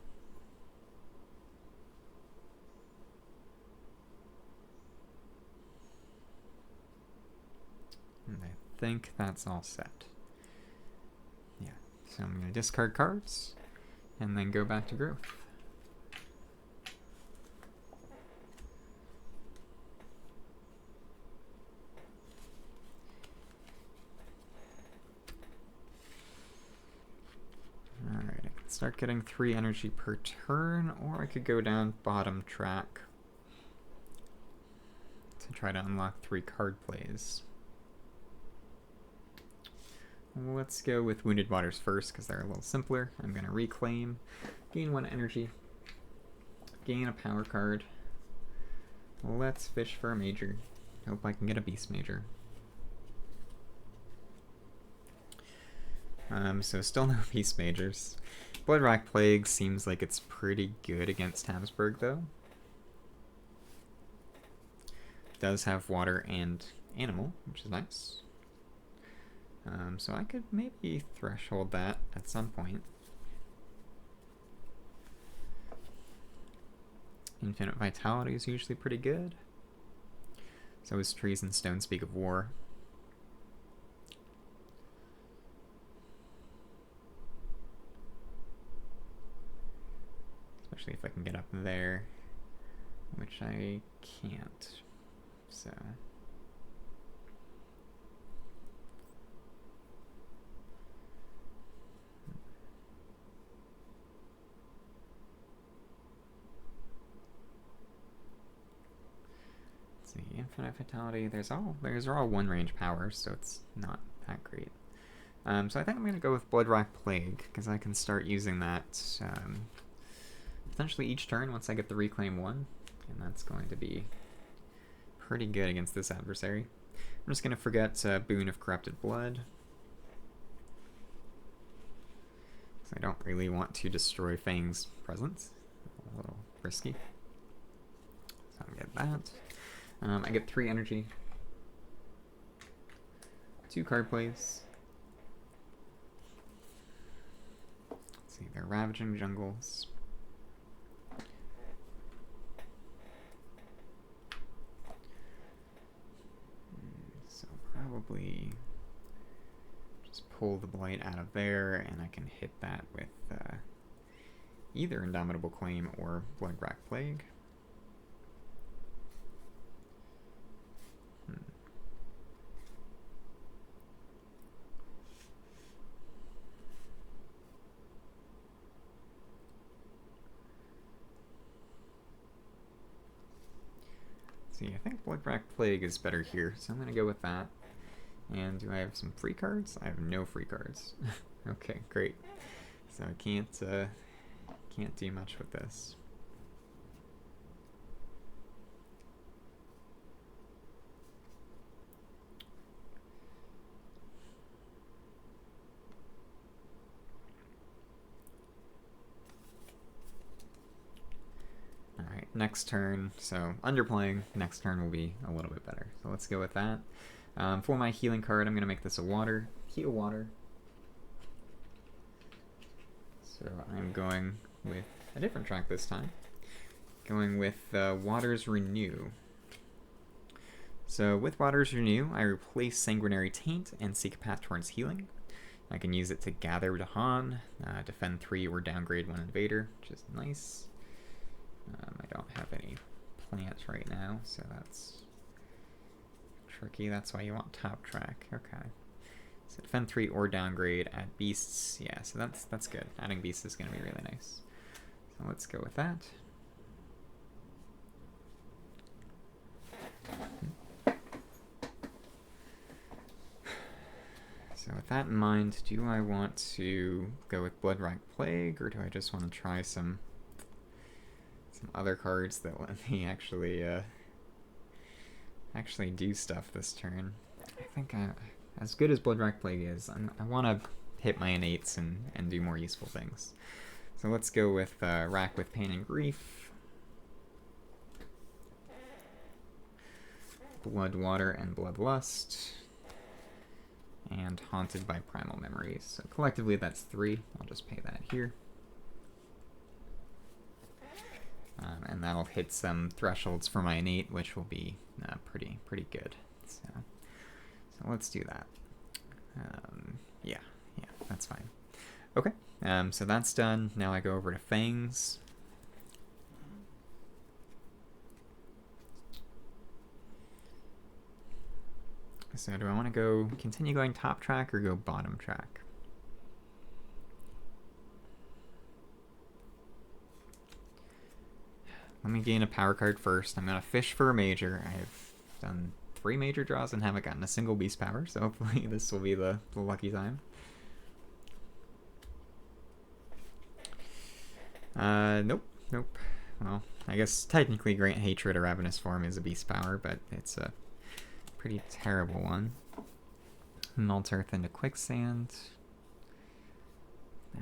And I think that's all set. Yeah, so I'm going to discard cards and then go back to growth. Alright, I can start getting 3 energy per turn, or I could go down bottom track to try to unlock 3 card plays. Let's go with Wounded Waters first, because they're a little simpler. I'm going to reclaim, gain 1 energy, gain a power card. Let's fish for a major. Hope I can get a beast major. So still no beast majors. Bloodrock Plague seems like it's pretty good against Habsburg, though. does have water and animal, which is nice. So I could maybe threshold that at some point. Infinite vitality is usually pretty good. So is trees and stone speak of war. Especially if I can get up there, which I can't. So let's see, infinite vitality. There's all one range powers, so it's not that great. So I think I'm gonna go with Bloodrock Plague because I can start using that potentially each turn once I get the Reclaim 1, and that's going to be pretty good against this adversary. I'm just going to forget Boon of Corrupted Blood, because I don't really want to destroy Fangs' presence. A little risky. So I get that. I get 3 energy, 2 card plays. Let's see, they're Ravaging Jungles. Probably just pull the Blight out of there, and I can hit that with either Indomitable Claim or Bloodrock Plague. See, I think Bloodrock Plague is better here, so I'm going to go with that. And do I have some free cards? I have no free cards. Okay, great. So I can't do much with this. Alright, next turn. So underplaying, next turn will be a little bit better. So let's go with that. For my healing card, I'm going to make this a water. Heal water. So I'm going with a different track this time. Going with Water's Renew. So with Water's Renew, I replace Sanguinary Taint and seek a path towards healing. I can use it to gather Dahan, defend 3 or downgrade 1 invader, which is nice. I don't have any plants right now, so that's tricky. That's why you want top track. Okay. So defend 3 or downgrade, add beasts. Yeah, so that's good. Adding beasts is going to be really nice. So let's go with that. So with that in mind, do I want to go with Bloodrock Plague, or do I just want to try some other cards that let me actually do stuff this turn? I think as good as Bloodrock Plague is, I want to hit my innates and do more useful things. So let's go with Rack with Pain and Grief, Blood Water and Bloodlust, and Haunted by Primal Memories. So collectively that's 3. I'll just pay that here. And that'll hit some thresholds for my innate, which will be pretty good. So let's do that. Yeah, that's fine. Okay, so that's done. Now I go over to Fangs. So do I want to continue going top track or go bottom track? Let me gain a power card first. I'm going to fish for a major. I've done 3 major draws and haven't gotten a single beast power, so hopefully this will be the lucky time. Nope. Well, I guess technically Grant Hatred or Ravenous Form is a beast power, but it's a pretty terrible one. Melt Earth into Quicksand.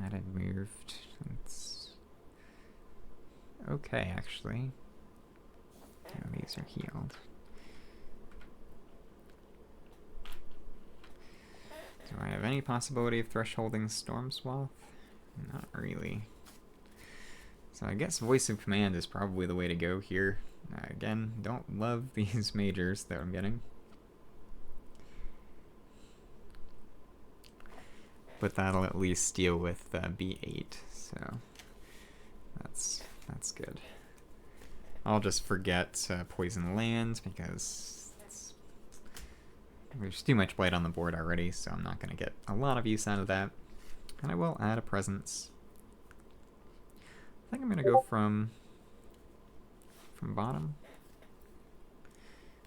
Added, moved. It's okay, actually. Oh, these are healed. any possibility of thresholding Storm Swath? Not really. So I guess Voice of Command is probably the way to go here. Again, don't love these majors that I'm getting. But that'll at least deal with B8, so that's good. I'll just forget Poison Land because there's too much blight on the board already, so I'm not going to get a lot of use out of that. And I will add a presence. I think I'm going to go from bottom.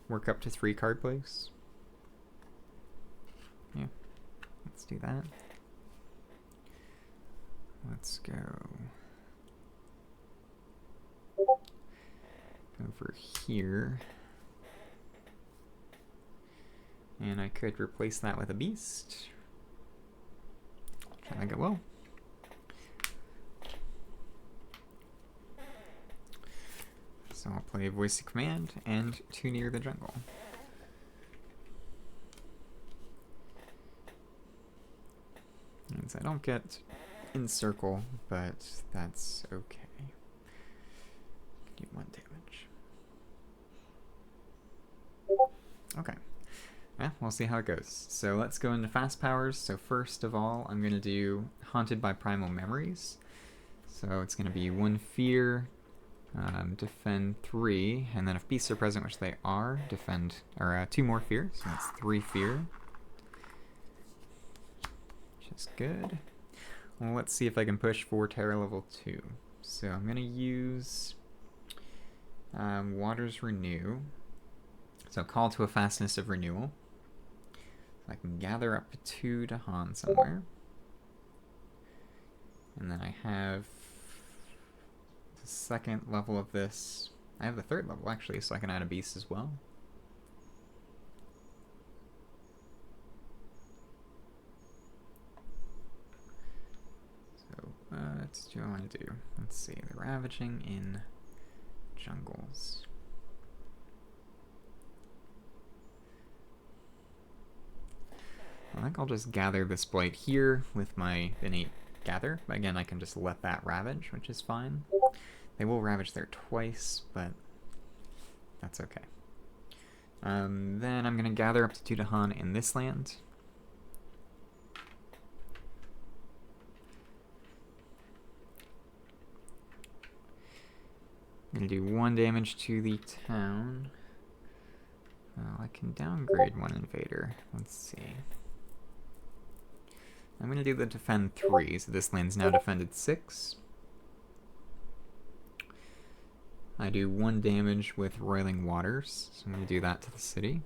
Work up to 3 card plays. Yeah, let's do that. Let's go over here. And I could replace that with a beast. I think it will. So I'll play Voice of Command and 2 Near the Jungle. Means I don't get Encircle, but that's okay. Do 1 damage. Okay. Yeah, we'll see how it goes. So let's go into fast powers. So first of all, I'm going to do Haunted by Primal Memories. So it's going to be 1 fear, defend 3, and then if beasts are present, which they are, defend, or 2 more fear. So that's 3 fear. Which is good. Well, let's see if I can push for Terror level 2. So I'm going to use Waters Renew. So call to a fastness of renewal. So I can gather up 2 to Han somewhere. And then I have the 2nd level of this. I have the 3rd level actually, so I can add a beast as well. What do I want to do? Let's see. The Ravaging in Jungles. I think I'll just gather this blight here with my innate gather. Again, I can just let that ravage, which is fine. They will ravage there twice, but that's okay. Then I'm going to gather up to 2 to Han in this land. I'm going to do 1 damage to the town. Well, I can downgrade 1 invader. Let's see. I'm going to do the defend 3, so this land's now defended 6. I do 1 damage with Roiling Waters, so I'm going to do that to the city.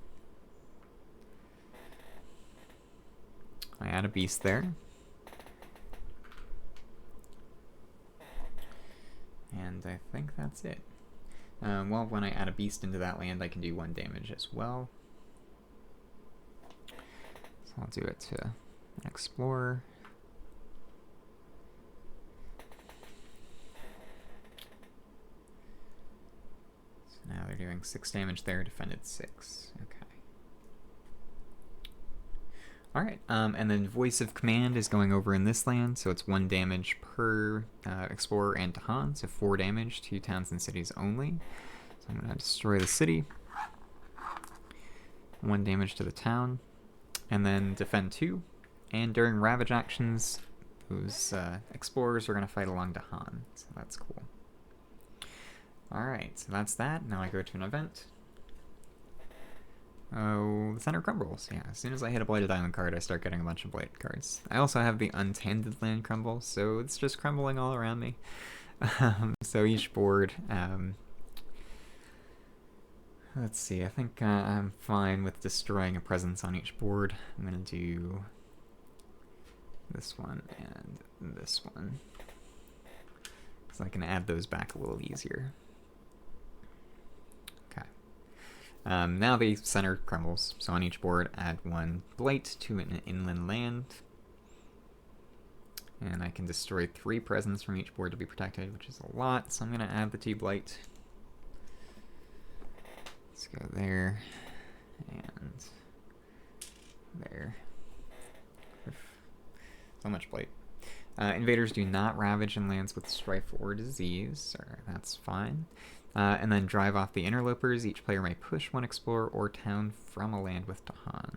I add a beast there. And I think that's it. Well, when I add a beast into that land, I can do 1 damage as well. So I'll do it to Explorer. So now they're doing 6 damage there, defended 6. Okay. Alright, and then Voice of Command is going over in this land, so it's 1 damage per Explorer and Tahan, so 4 damage to towns and cities only. So I'm going to destroy the city. 1 damage to the town, and then defend 2. And during Ravage actions, those Explorers are going to fight along Tahan, so that's cool. Alright, so that's that. Now I go to an event. Oh, the center crumbles. Yeah, as soon as I hit a Blighted Island card, I start getting a bunch of Blight cards. I also have the Untended Land crumble, so it's just crumbling all around me. So each board, let's see, I think I'm fine with destroying a presence on each board. I'm going to do this one and this one, so I can add those back a little easier. Now the center crumbles, so on each board add 1 blight to an inland land. And I can destroy 3 presents from each board to be protected, which is a lot, so I'm going to add the 2 blight. Let's go there, and there. so much blight. Invaders do not ravage in lands with strife or disease. That's fine. And then drive off the interlopers. Each player may push one explorer or town from a land with Dahan.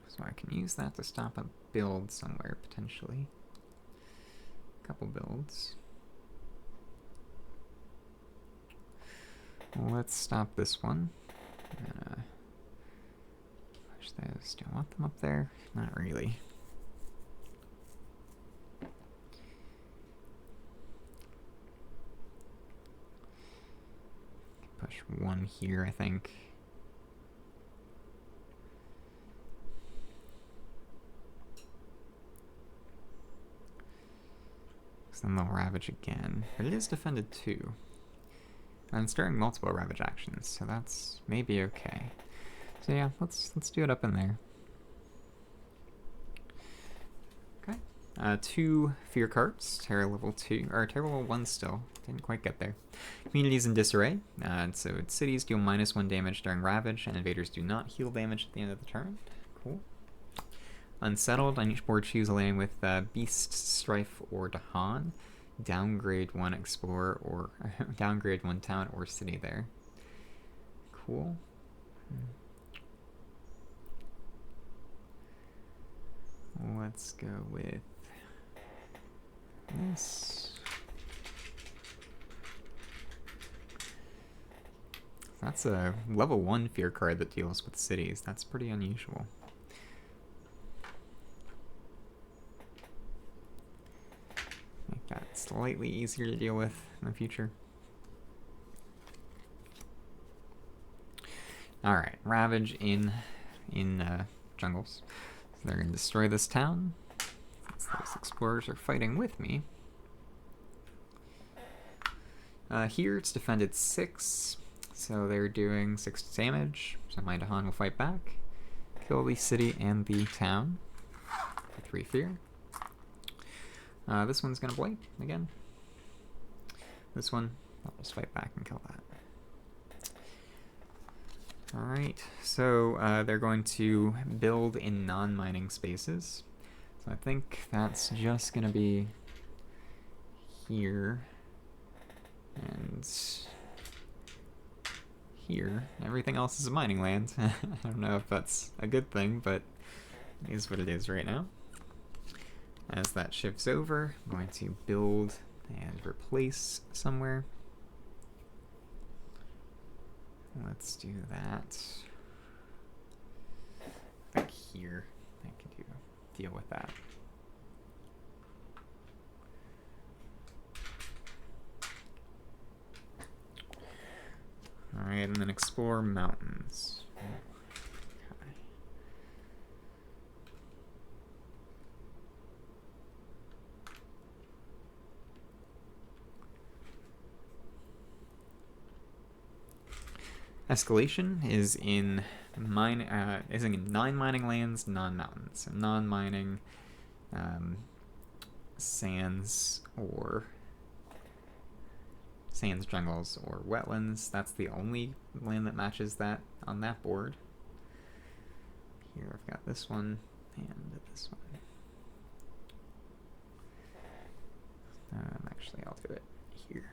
So I can use that to stop a build somewhere, potentially. A couple builds. Let's stop this one. I'm gonna push those. Do I want them up there? Not really. Push one here, I think. So then they'll ravage again. But it is defended too. And it's during multiple ravage actions, so that's maybe okay. So yeah, let's do it up in there. Okay. 2 fear cards, terror level 2, or terror level 1 still. Didn't quite get there. Communities in disarray. So its cities deal -1 damage during ravage, and invaders do not heal damage at the end of the turn. Cool. Unsettled. On each board, choose a land with Beast, Strife, or Dahan. Downgrade 1 explorer or downgrade 1 town or city there. Cool. Let's go with this. That's a level 1 fear card that deals with cities. That's pretty unusual. Make that slightly easier to deal with in the future. Alright, Ravage in jungles. So they're going to destroy this town. Since those explorers are fighting with me. Here it's defended 6. So they're doing 6 damage. So my Dahan will fight back. Kill the city and the town. For 3 fear. This one's going to blight again. This one, I'll just fight back and kill that. Alright, so they're going to build in non-mining spaces. So I think that's just going to be here and here. Everything else is a mining land. I don't know if that's a good thing, but it is what it is right now. As that shifts over, I'm going to build and replace somewhere. Let's do that. I think here I can deal with that. Alright, and then explore mountains. Okay. Escalation is in non-mining lands, non-mountains. So non-mining sands or sands, jungles, or wetlands. That's the only land that matches that on that board. Here I've got this one and this one. Actually, I'll do it here.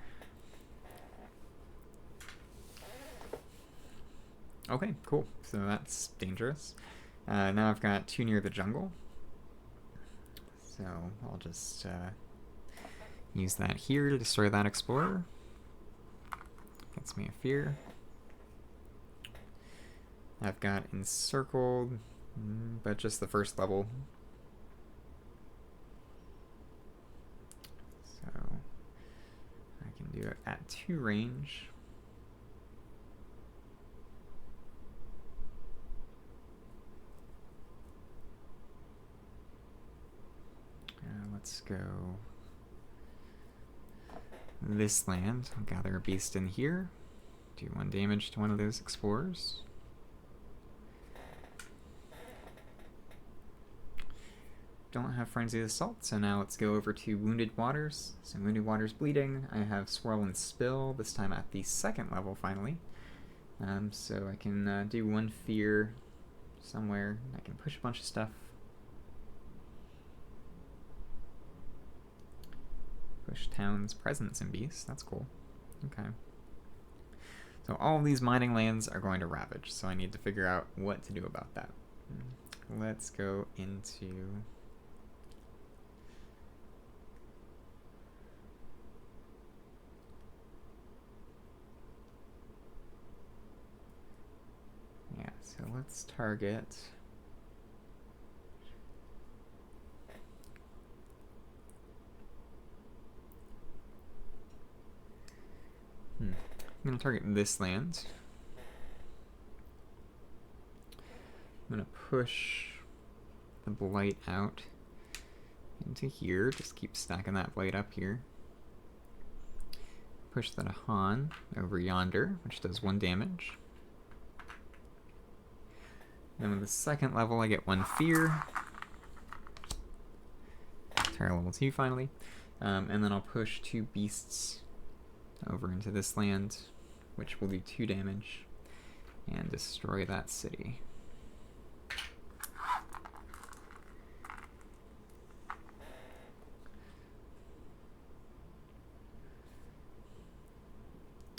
Okay, cool. So that's dangerous. Now I've got 2 near the jungle. So I'll just use that here to destroy that explorer. Gets me a fear. I've got Encircled, but just the first level. So I can do it at 2 range. Let's go this land. I'll gather a beast in here. Do 1 damage to one of those explorers. Don't have Frenzied Assault, so now let's go over to Wounded Waters. So Wounded Waters bleeding. I have Swirl and Spill, this time at the 2nd level finally. So I can do 1 fear, somewhere. I can push a bunch of stuff. Push towns, presence, and beasts. That's cool. Okay. So all of these mining lands are going to ravage, so I need to figure out what to do about that. Let's go into... Yeah, so let's target... I'm going to target this land. I'm going to push the blight out into here. Just keep stacking that blight up here. Push the Han over yonder, which does 1 damage. Then with the second level, I get 1 fear. Terra level 2 finally. And then I'll push 2 beasts over into this land, which will do 2 damage, and destroy that city.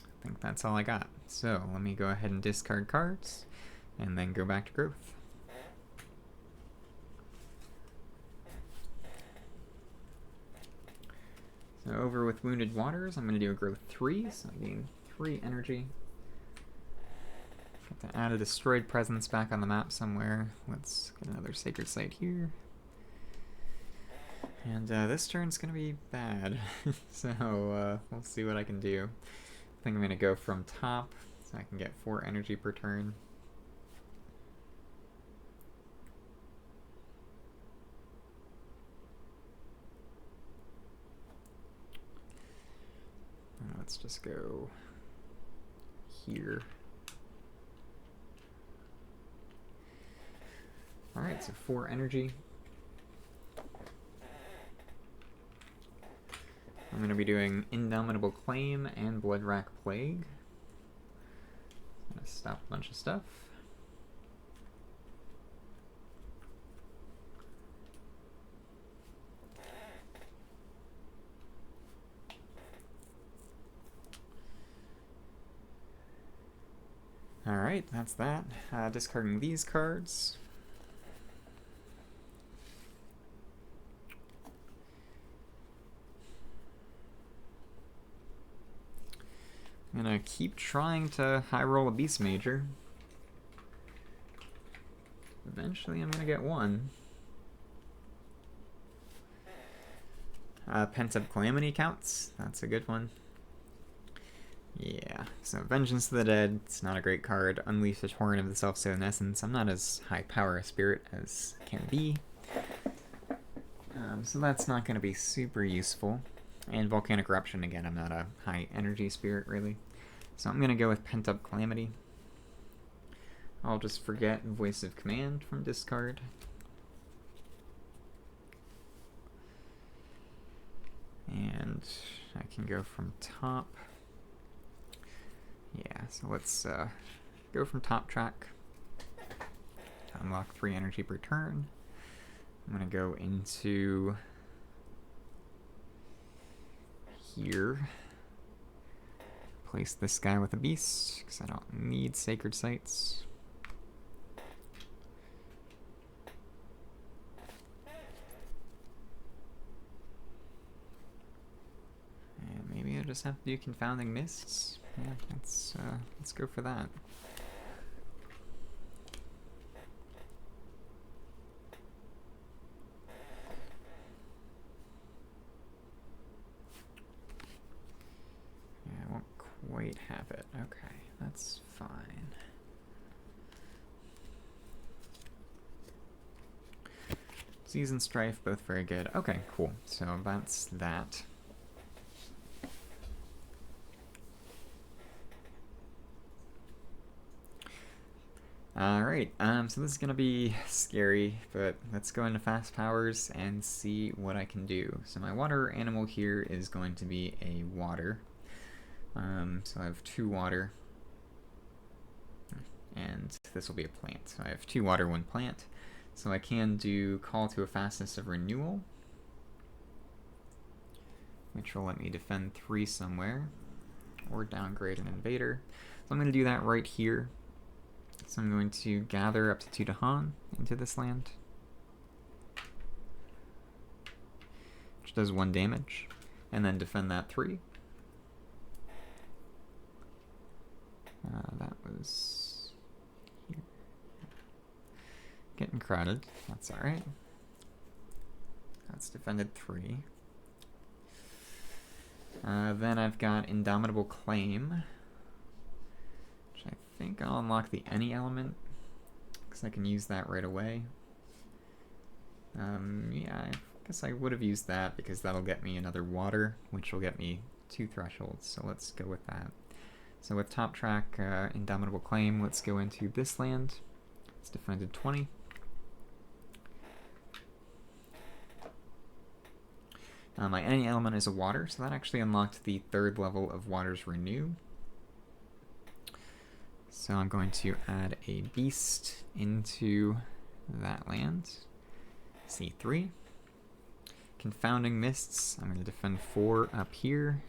I think that's all I got. So let me go ahead and discard cards, and then go back to growth. So over with Wounded Waters, I'm going to do a growth 3, so I gain 3 energy. Have to add a destroyed presence back on the map somewhere. Let's get another sacred site here. And this turn's going to be bad, so we'll see what I can do. I think I'm going to go from top, so I can get 4 energy per turn. Let's just go here. Alright, so 4 energy. I'm going to be doing Indomitable Claim and Bloodrack Plague. I'm going to stop a bunch of stuff. Alright, that's that. Discarding these cards. I'm gonna keep trying to high roll a Beast Major. Eventually I'm gonna get 1. Pent-Up Calamity counts. That's a good one. Yeah, so Vengeance of the Dead, it's not a great card. Unleash the Torrent of the Self-Sown Essence. I'm not as high power a spirit as can be. So that's not going to be super useful. And Volcanic Eruption, again, I'm not a high energy spirit, really. So I'm going to go with Pent-Up Calamity. I'll just forget Voice of Command from discard. And I can go from top. Yeah, so let's go from top track to unlock 3 energy per turn. I'm going to go into here. Place this guy with a beast, because I don't need sacred sites. And maybe I just have to do Confounding Mists. Yeah, let's go for that. Yeah, I won't quite have it. Okay, that's fine. Season Strife, both very good. Okay, cool. So that's that. Alright, so this is going to be scary, but let's go into fast powers and see what I can do. So my water animal here is going to be a water. So I have 2 water. And and this will be a plant. So I have 2 water, 1 plant. So I can do Call to a Fastness of Renewal, which will let me defend 3 somewhere, or downgrade an invader. So I'm going to do that right here. So I'm going to gather up to 2 Dahan into this land, which does 1 damage, and then defend that 3. That was here. Getting crowded. That's alright. That's defended 3. Then I've got Indomitable Claim, which I think I'll unlock the Any element, because I can use that right away. Yeah, I guess I would have used that, because that'll get me another water, which will get me 2 thresholds, so let's go with that. So with top track, Indomitable Claim, let's go into this land. It's defended 20. My Any element is a water, so that actually unlocked the 3rd level of Water's Renew. So I'm going to add a beast into that land. C3. Confounding Mists, I'm going to defend 4 up here.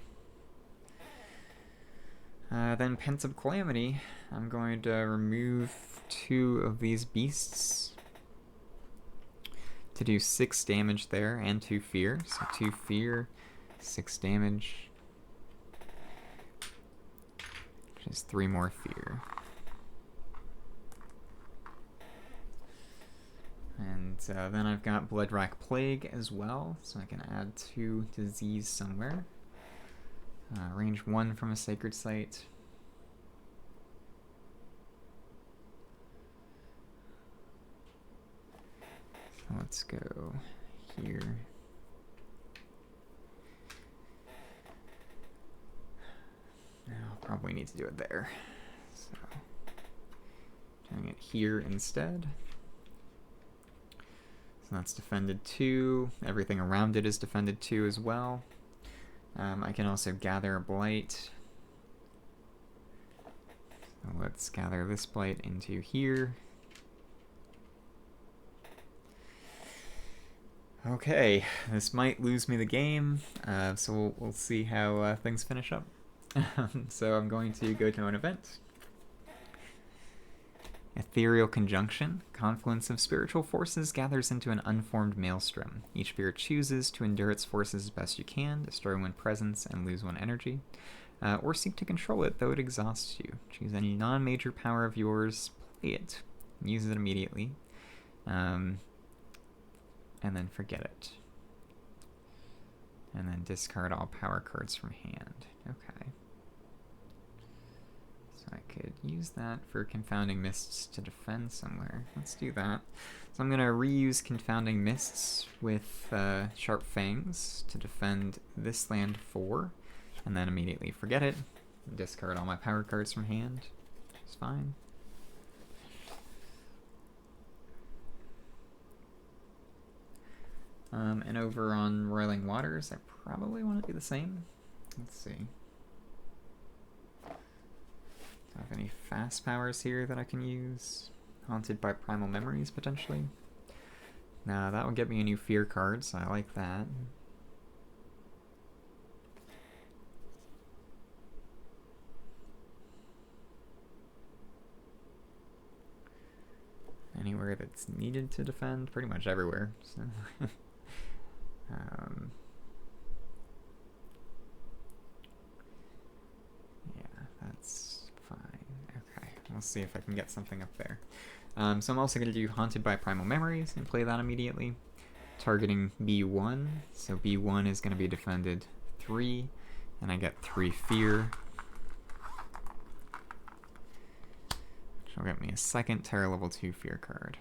Then Pence of Calamity, I'm going to remove 2 of these beasts to do 6 damage there, and 2 fear. So 2 fear, 6 damage, which is 3 more fear. And then I've got Bloodrack Plague as well, so I can add 2 disease somewhere. Range 1 from a Sacred Site. So let's go here. Now I'll probably need to do it there. So doing it here instead. So that's defended 2. Everything around it is defended 2 as well. I can also gather a blight. So let's gather this blight into here. Okay, this might lose me the game, so we'll see how things finish up. So I'm going to go to an event. Ethereal Conjunction. Confluence of spiritual forces gathers into an unformed maelstrom. Each spirit chooses to endure its forces as best you can, destroy 1 presence and lose 1 energy, or seek to control it though it exhausts you. Choose any non-major power of yours, play it, use it immediately, and then forget it. And then discard all power cards from hand. Okay. So I could use that for Confounding Mists to defend somewhere. Let's do that. So I'm going to reuse Confounding Mists with Sharp Fangs to defend this land 4, and then immediately forget it. Discard all my power cards from hand, which is fine. And over on Roiling Waters, I probably want to do the same. Let's see. Do I have any fast powers here that I can use? Haunted by Primal Memories, potentially? Nah, that would get me a new fear card, so I like that. Anywhere that's needed to defend? Pretty much everywhere. So yeah, that's fine. Okay, we'll see if I can get something up there. So I'm also going to do Haunted by Primal Memories and play that immediately. Targeting B1, so B1 is going to be defended 3, and I get 3 fear. Which will get me a second Terror level 2 fear card.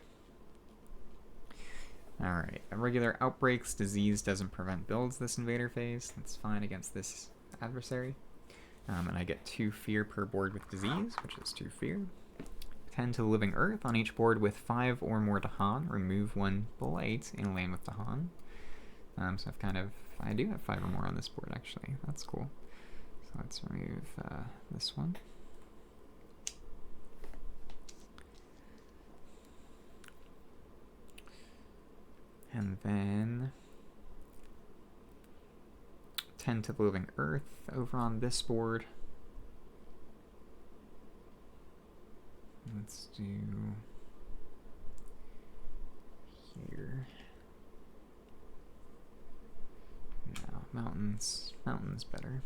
Alright, regular outbreaks, disease doesn't prevent builds this invader phase. That's fine against this adversary. And I get 2 fear per board with disease, which is 2 fear. 10 to Living Earth. On each board with 5 or more Dahan, remove 1 blight in a land with Dahan. So I do have 5 or more on this board actually. That's cool. So let's remove this one. And then 10 to the living earth over on this board. Let's do here. No, mountains. Mountains better.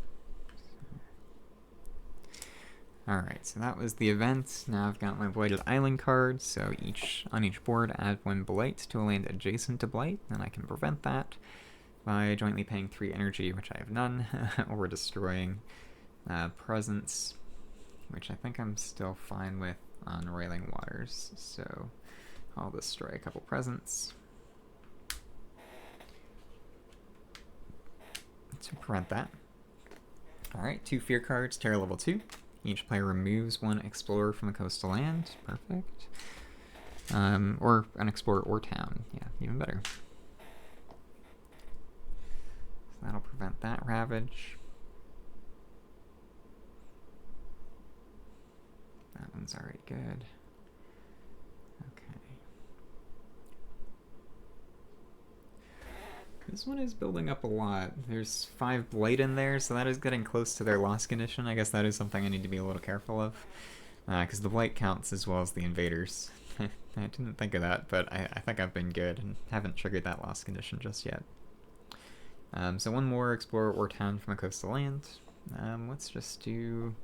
Alright, so that was the event. Now I've got my Blighted Island card, so on each board add 1 Blight to a land adjacent to Blight, and I can prevent that by jointly paying 3 energy, which I have none, or destroying presence, which I think I'm still fine with on Roiling Waters, so I'll destroy a couple presents to prevent that. Alright, 2 fear cards, Terror level 2. Each player removes 1 explorer from a coastal land. Perfect. Or an explorer or town. Yeah, even better. So that'll prevent that ravage. That one's already good. Okay. This one is building up a lot. There's 5 Blight in there, so that is getting close to their loss condition. I guess that is something I need to be a little careful of. Because the Blight counts as well as the invaders. I didn't think of that, but I think I've been good and haven't triggered that loss condition just yet. So 1 more explorer or town from a coastal land. Let's just do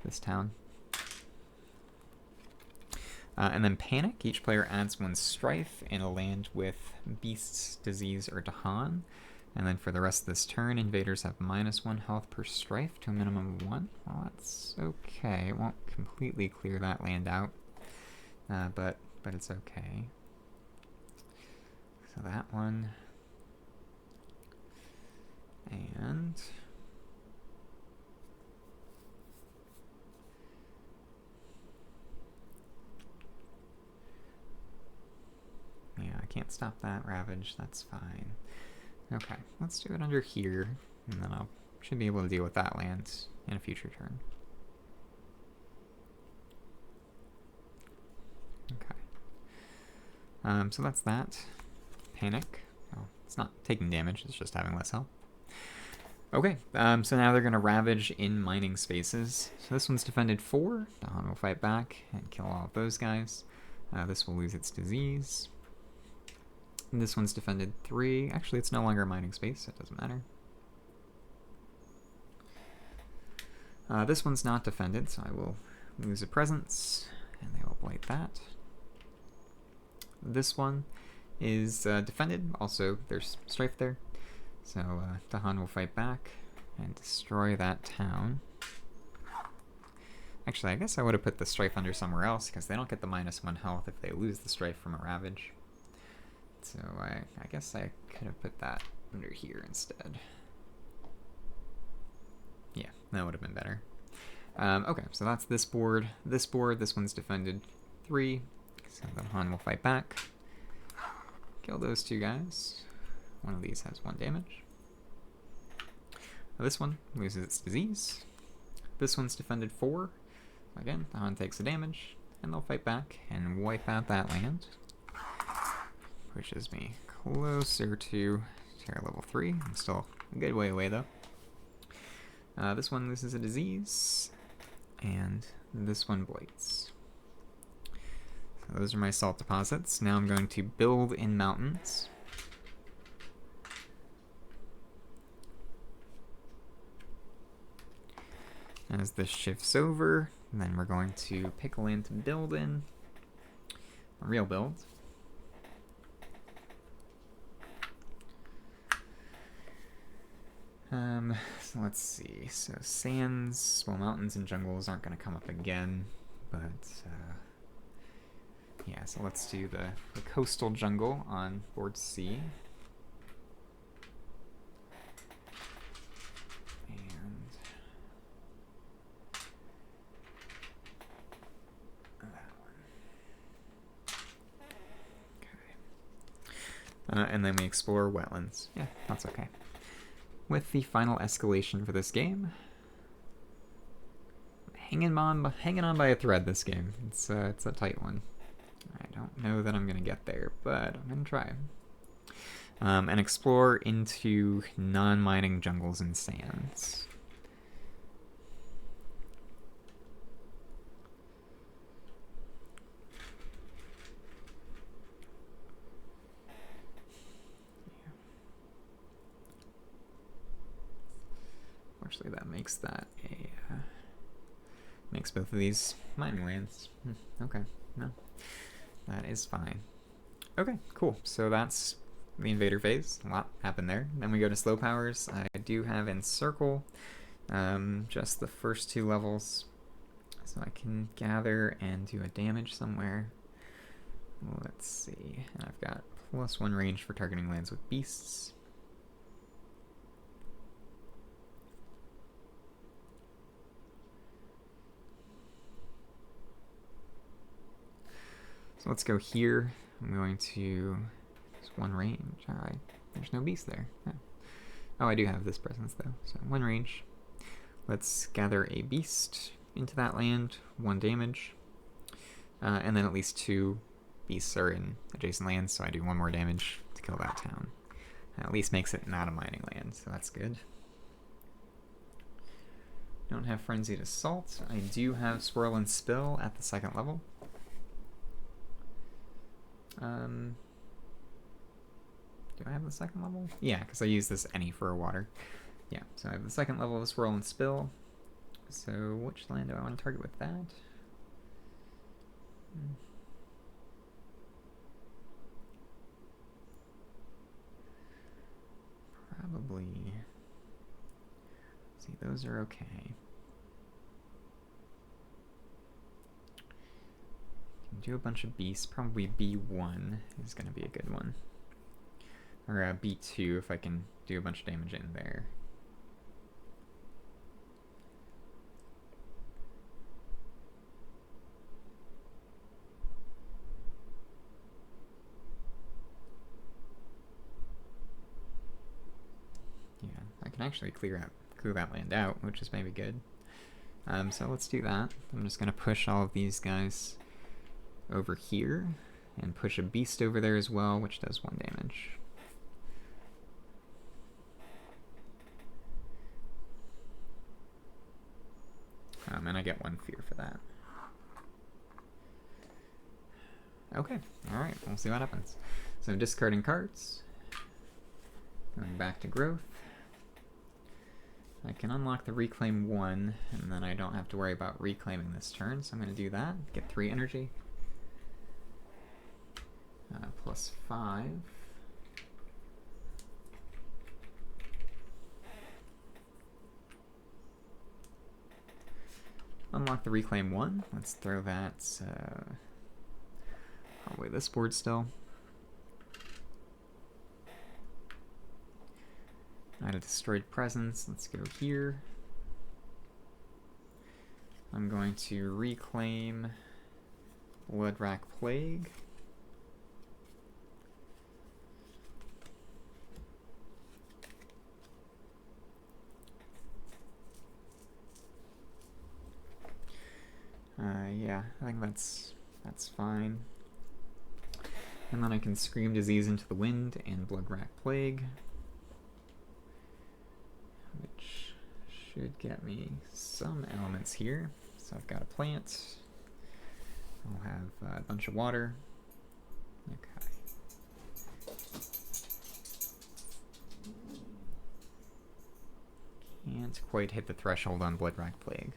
this town. And then Panic. Each player adds 1 strife in a land with Beasts, Disease, or Dahan. And then for the rest of this turn, invaders have -1 health per strife to a minimum of 1. Well, that's okay. It won't completely clear that land out, but it's okay. So that one. And yeah, I can't stop that ravage. That's fine. Okay, let's do it under here, and then I should be able to deal with that land in a future turn. Okay. So that's that. Panic. Oh, it's not taking damage, it's just having less health. Okay, so now they're going to ravage in mining spaces. So this one's defended 4. Dahan will fight back and kill all of those guys. This will lose its disease. And this one's defended 3. Actually, it's no longer a mining space, so it doesn't matter. This one's not defended, so I will lose a presence, and they will blight that. This one is defended. Also, there's strife there. So Dahan will fight back and destroy that town. Actually, I guess I would have put the strife under somewhere else, because they don't get the -1 health if they lose the strife from a ravage. So I guess I could have put that under here instead. Yeah, that would have been better. Okay, so that's this board. This one's defended 3. So Dahan will fight back. Kill those 2 guys. One of these has 1 damage. This one loses its disease. This one's defended 4. Again, Dahan takes the damage, and they'll fight back and wipe out that land. Pushes me closer to Terror level 3. I'm still a good way away, though. This one loses a disease, and this one blights. So those are my salt deposits. Now I'm going to build in mountains. As this shifts over, then we're going to pick a land to build in. A real build. So let's see. So sands, well, mountains and jungles aren't going to come up again, but yeah. So let's do the coastal jungle on board C. And that one. Okay. And then we explore wetlands. Yeah, that's okay. With the final escalation for this game. Hanging on by a thread this game. It's a tight one. I don't know that I'm going to get there, but I'm going to try. and explore into non-mining jungles and sands. Actually, that makes that a makes both of these mining lands. Okay, no, that is fine. Okay, cool. So that's the invader phase. A lot happened there. Then we go to slow powers. I do have Encircle, just the first 2 levels, so I can gather and do a damage somewhere. Let's see. And I've got +1 range for targeting lands with beasts. So let's go here. I'm going to just 1 range. Alright, there's no beast there. Oh, I do have this presence though. So 1 range. Let's gather a beast into that land, 1 damage. And then at least 2 beasts are in adjacent lands, so I do 1 more damage to kill that town. That at least makes it not a mining land, so that's good. Don't have Frenzied Assault. I do have Swirl and Spill at the 2nd level. Do I have the 2nd level? Yeah, because I use this any for a water. Yeah, so I have the 2nd level of Swirl and Spill. So which land do I want to target with that? Probably... See, those are okay. Can do a bunch of beasts. Probably B1 is going to be a good one. Or B2 if I can do a bunch of damage in there. Yeah, I can actually clear that land out, which is maybe good. So let's do that. I'm just going to push all of these guys over here and push a beast over there as well, which does 1 damage. And I get 1 fear for that. Okay, alright, we'll see what happens. So discarding cards. Going back to growth. I can unlock the Reclaim 1, and then I don't have to worry about reclaiming this turn, so I'm going to do that. Get 3 energy. +5. Unlock the Reclaim 1. Let's throw that probably this board still. Add a destroyed presence. Let's go here. I'm going to reclaim Bloodrack Plague. Yeah, I think that's fine. And then I can Scream Disease into the Wind and Bloodrack Plague, which should get me some elements here. So I've got a plant. I'll have a bunch of water. Okay. Can't quite hit the threshold on Bloodrack Plague.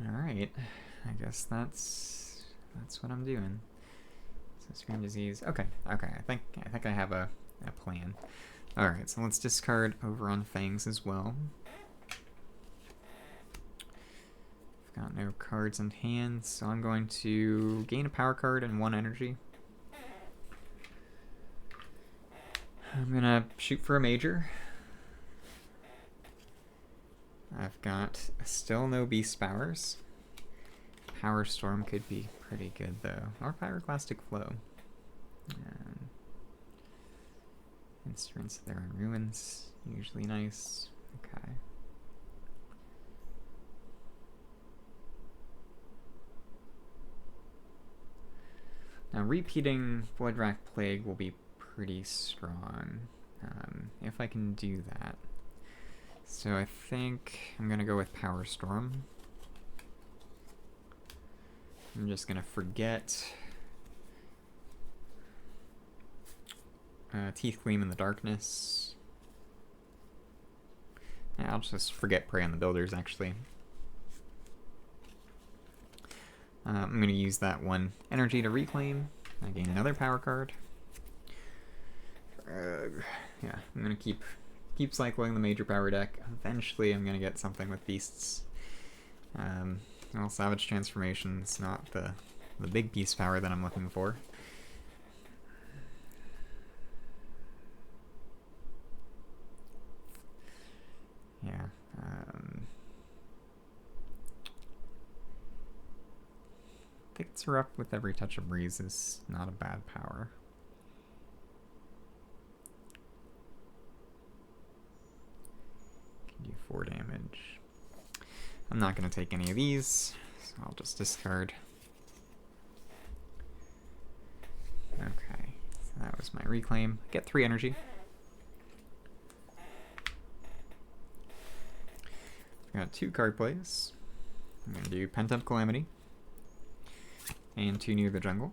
Alright, I guess that's what I'm doing. So Scream Disease. Okay, I think I have a plan. Alright, so let's discard over on Fangs as well. I've got no cards in hand, so I'm going to gain a power card and 1 energy. I'm gonna shoot for a major. I've got still no Beast Powers. Power Storm could be pretty good though. Or Pyroclastic Flow. Instruments there in Ruins. Usually nice. Okay. Now, repeating Bloodwrack Plague will be pretty strong, if I can do that. So I think I'm going to go with Power Storm. I'm just going to forget Teeth Gleam in the Darkness. Yeah, I'll just forget Prey on the Builders, actually. I'm going to use that 1 energy to reclaim. I gain another power card. Yeah, I'm going to keep cycling the major power deck. Eventually I'm going to get something with beasts. Well, Savage Transformation's not the big beast power that I'm looking for. Yeah. Picks her up with every touch of breeze is not a bad power. Can do 4 damage. I'm not going to take any of these, so I'll just discard. Okay, so that was my reclaim. Get 3 energy. Got 2 card plays. I'm going to do Pent-Up Calamity and 2 Near the Jungle.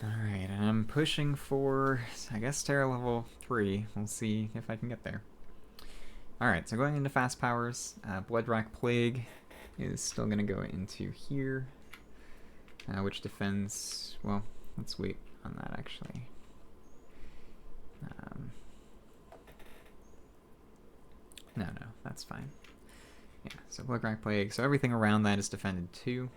Alright, and I'm pushing for, I guess, Terra level 3. We'll see if I can get there. Alright, so going into fast powers, Bloodwrack Plague is still going to go into here, which defends, well, let's wait on that actually. No, that's fine. Yeah, so Bloodwrack Plague, so everything around that is defended too.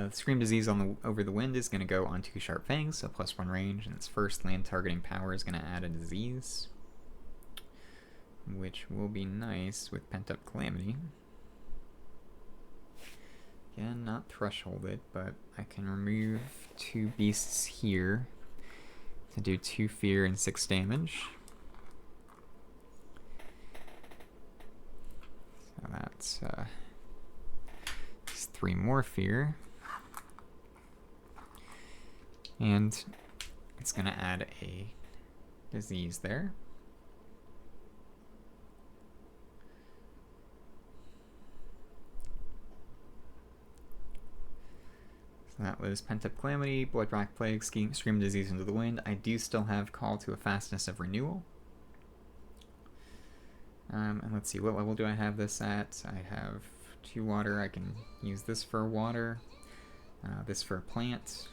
Scream Disease over the Wind is going to go on 2 Sharp Fangs, so +1 range, and its first land targeting power is going to add a disease, which will be nice with Pent-Up Calamity. Again, not thresholded, but I can remove 2 beasts here to do 2 fear and 6 damage. So that's 3 more fear. And it's going to add a disease there. So that was Pent-Up Calamity, Bloodwrack Plague, Scream Disease into the Wind. I do still have Call to a Fastness of Renewal. And let's see, what level do I have this at? I have 2 water. I can use this for water, this for a plant.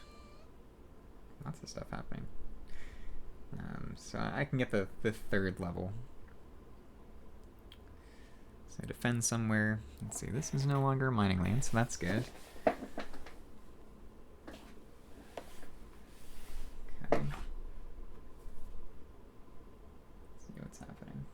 Lots of stuff happening. So I can get the 3rd level. So defend somewhere. Let's see, this is no longer a mining land, so that's good. Okay. Let's see what's happening.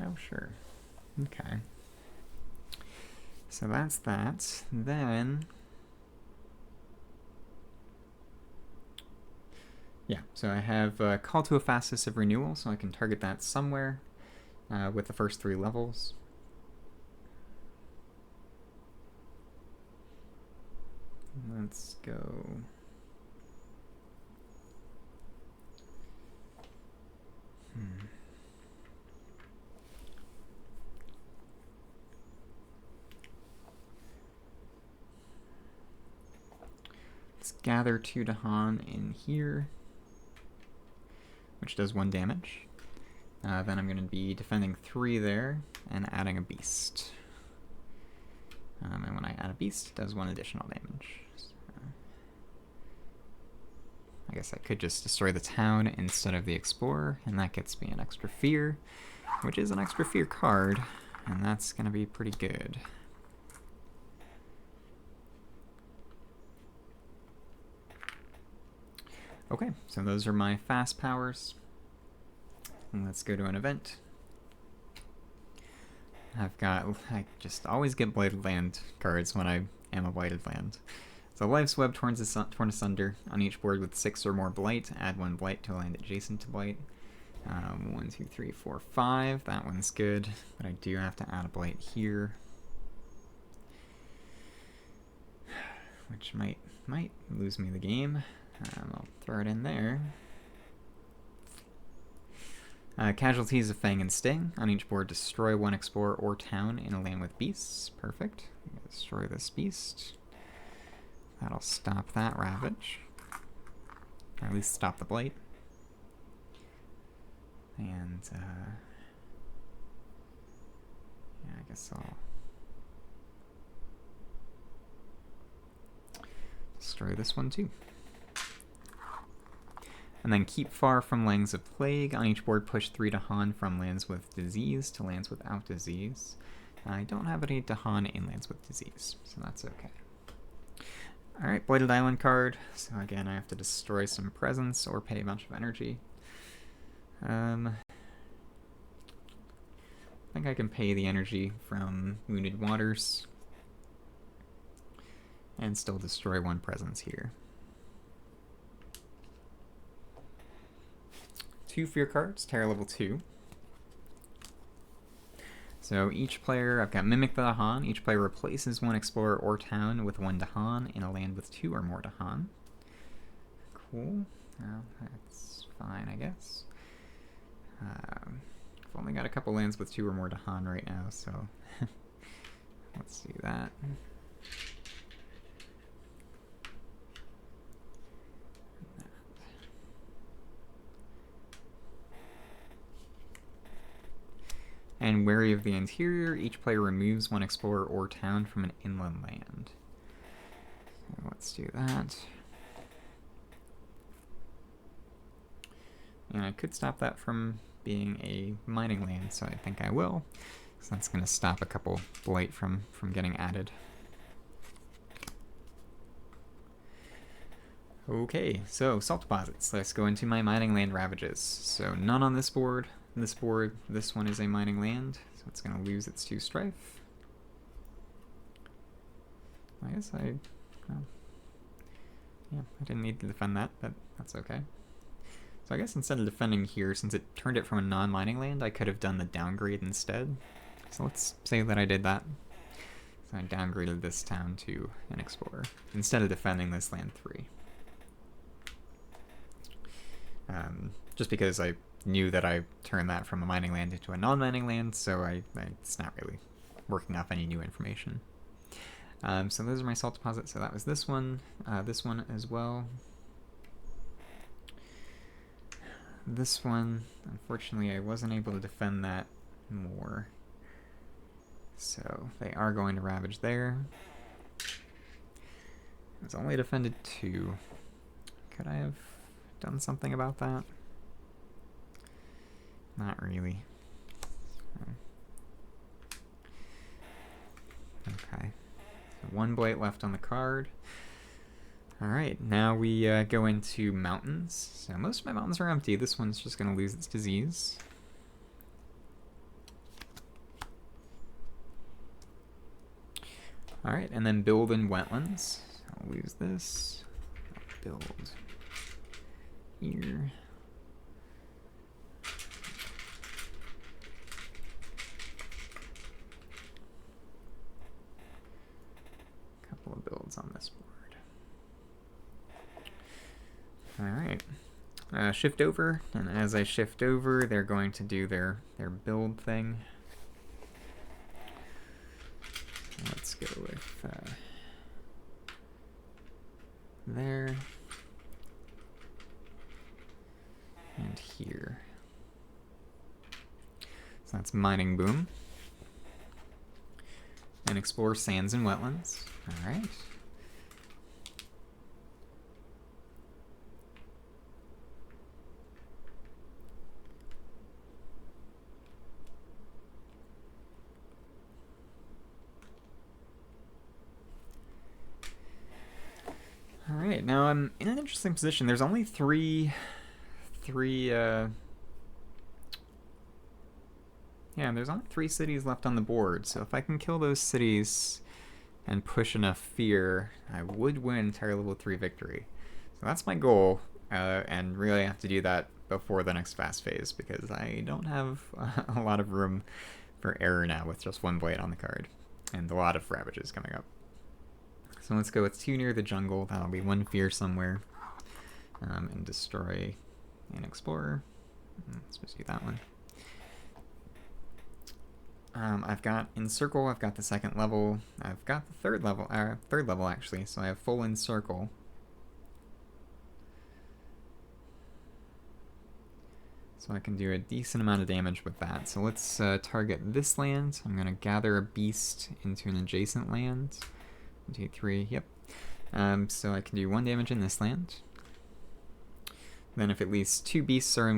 Oh, sure. Okay. So that's that. Then, yeah, so I have Call to a Fastness of Renewal, so I can target that somewhere with the first 3 levels. Let's go. Let's gather 2 Dahan in here, which does 1 damage. Then I'm going to be defending 3 there and adding a beast. And when I add a beast, it does 1 additional damage. So I guess I could just destroy the town instead of the explorer, and that gets me an extra fear, which is an extra fear card, and that's going to be pretty good. Okay, so those are my fast powers. And let's go to an event. I just always get blighted land cards when I am a blighted land. So Life's Web torn asunder on each board with 6 or more blight. Add 1 blight to a land adjacent to blight. 1, 2, 3, 4, 5. That one's good, but I do have to add a blight here, which might lose me the game. I'll throw it in there. Casualties of Fang and Sting. On each board, destroy 1 explorer or town in a land with beasts. Perfect. Destroy this beast. That'll stop that ravage. Or at least stop the blight. And, yeah, I guess I'll destroy this one too. And then keep far from lands of plague. On each board, push 3 Dahan from lands with disease to lands without disease. I don't have any Dahan in lands with disease, so that's okay. Alright, Blighted Island card. So again, I have to destroy some presence or pay a bunch of energy. I think I can pay the energy from Wounded Waters and still destroy 1 presence here. 2 fear cards, Terror level 2. So each player, I've got Mimic the Dahan. Each player replaces 1 explorer or town with 1 Dahan in a land with 2 or more Dahan. Cool. Well, that's fine, I guess. I've only got a couple lands with 2 or more Dahan right now, so let's do that. And Wary of the Interior, each player removes 1 explorer or town from an inland land. So let's do that. And I could stop that from being a mining land, so I think I will. So that's going to stop a couple blight from getting added. Okay, so salt deposits. Let's go into my mining land ravages. So none on this board. This board, this one is a mining land, so it's going to lose its 2 strife. I guess I didn't need to defend that, but that's okay. So I guess instead of defending here, since it turned it from a non-mining land, I could have done the downgrade instead. So let's say that I did that. So I downgraded this town to an explorer, instead of defending this land 3. Just because I knew that I turned that from a mining land into a non-mining land, so it's not really working off any new information. So those are my salt deposits. So that was this one as well. This one, unfortunately, I wasn't able to defend that more. So they are going to ravage there. It's only defended 2. Could I have done something about that? Not really. Okay. So 1 blight left on the card. Alright, now we go into mountains. So most of my mountains are empty. This one's just going to lose its disease. Alright, and then build in wetlands. I'll lose this. I'll build here. Couple of builds on this board. Alright. Shift over, and as I shift over, they're going to do their build thing. Let's go with there and here. So that's Mining Boom. And explore sands and wetlands. Alright. Alright, now I'm in an interesting position. There's only three Yeah, there's only 3 cities left on the board, so if I can kill those cities and push enough fear, I would win tier level 3 victory. So that's my goal, and really I have to do that before the next fast phase, because I don't have a lot of room for error now with just 1 blight on the card, and a lot of ravages coming up. So let's go with 2 near the jungle. That'll be 1 fear somewhere, and destroy an explorer. Let's just do that one. I've got Encircle, I've got the 2nd level, I've got the 3rd level actually, so I have full Encircle. So I can do a decent amount of damage with that. So let's target this land. I'm going to gather a beast into an adjacent land. 1, 2, 3, yep. So I can do 1 damage in this land. Then if at least 2 beasts are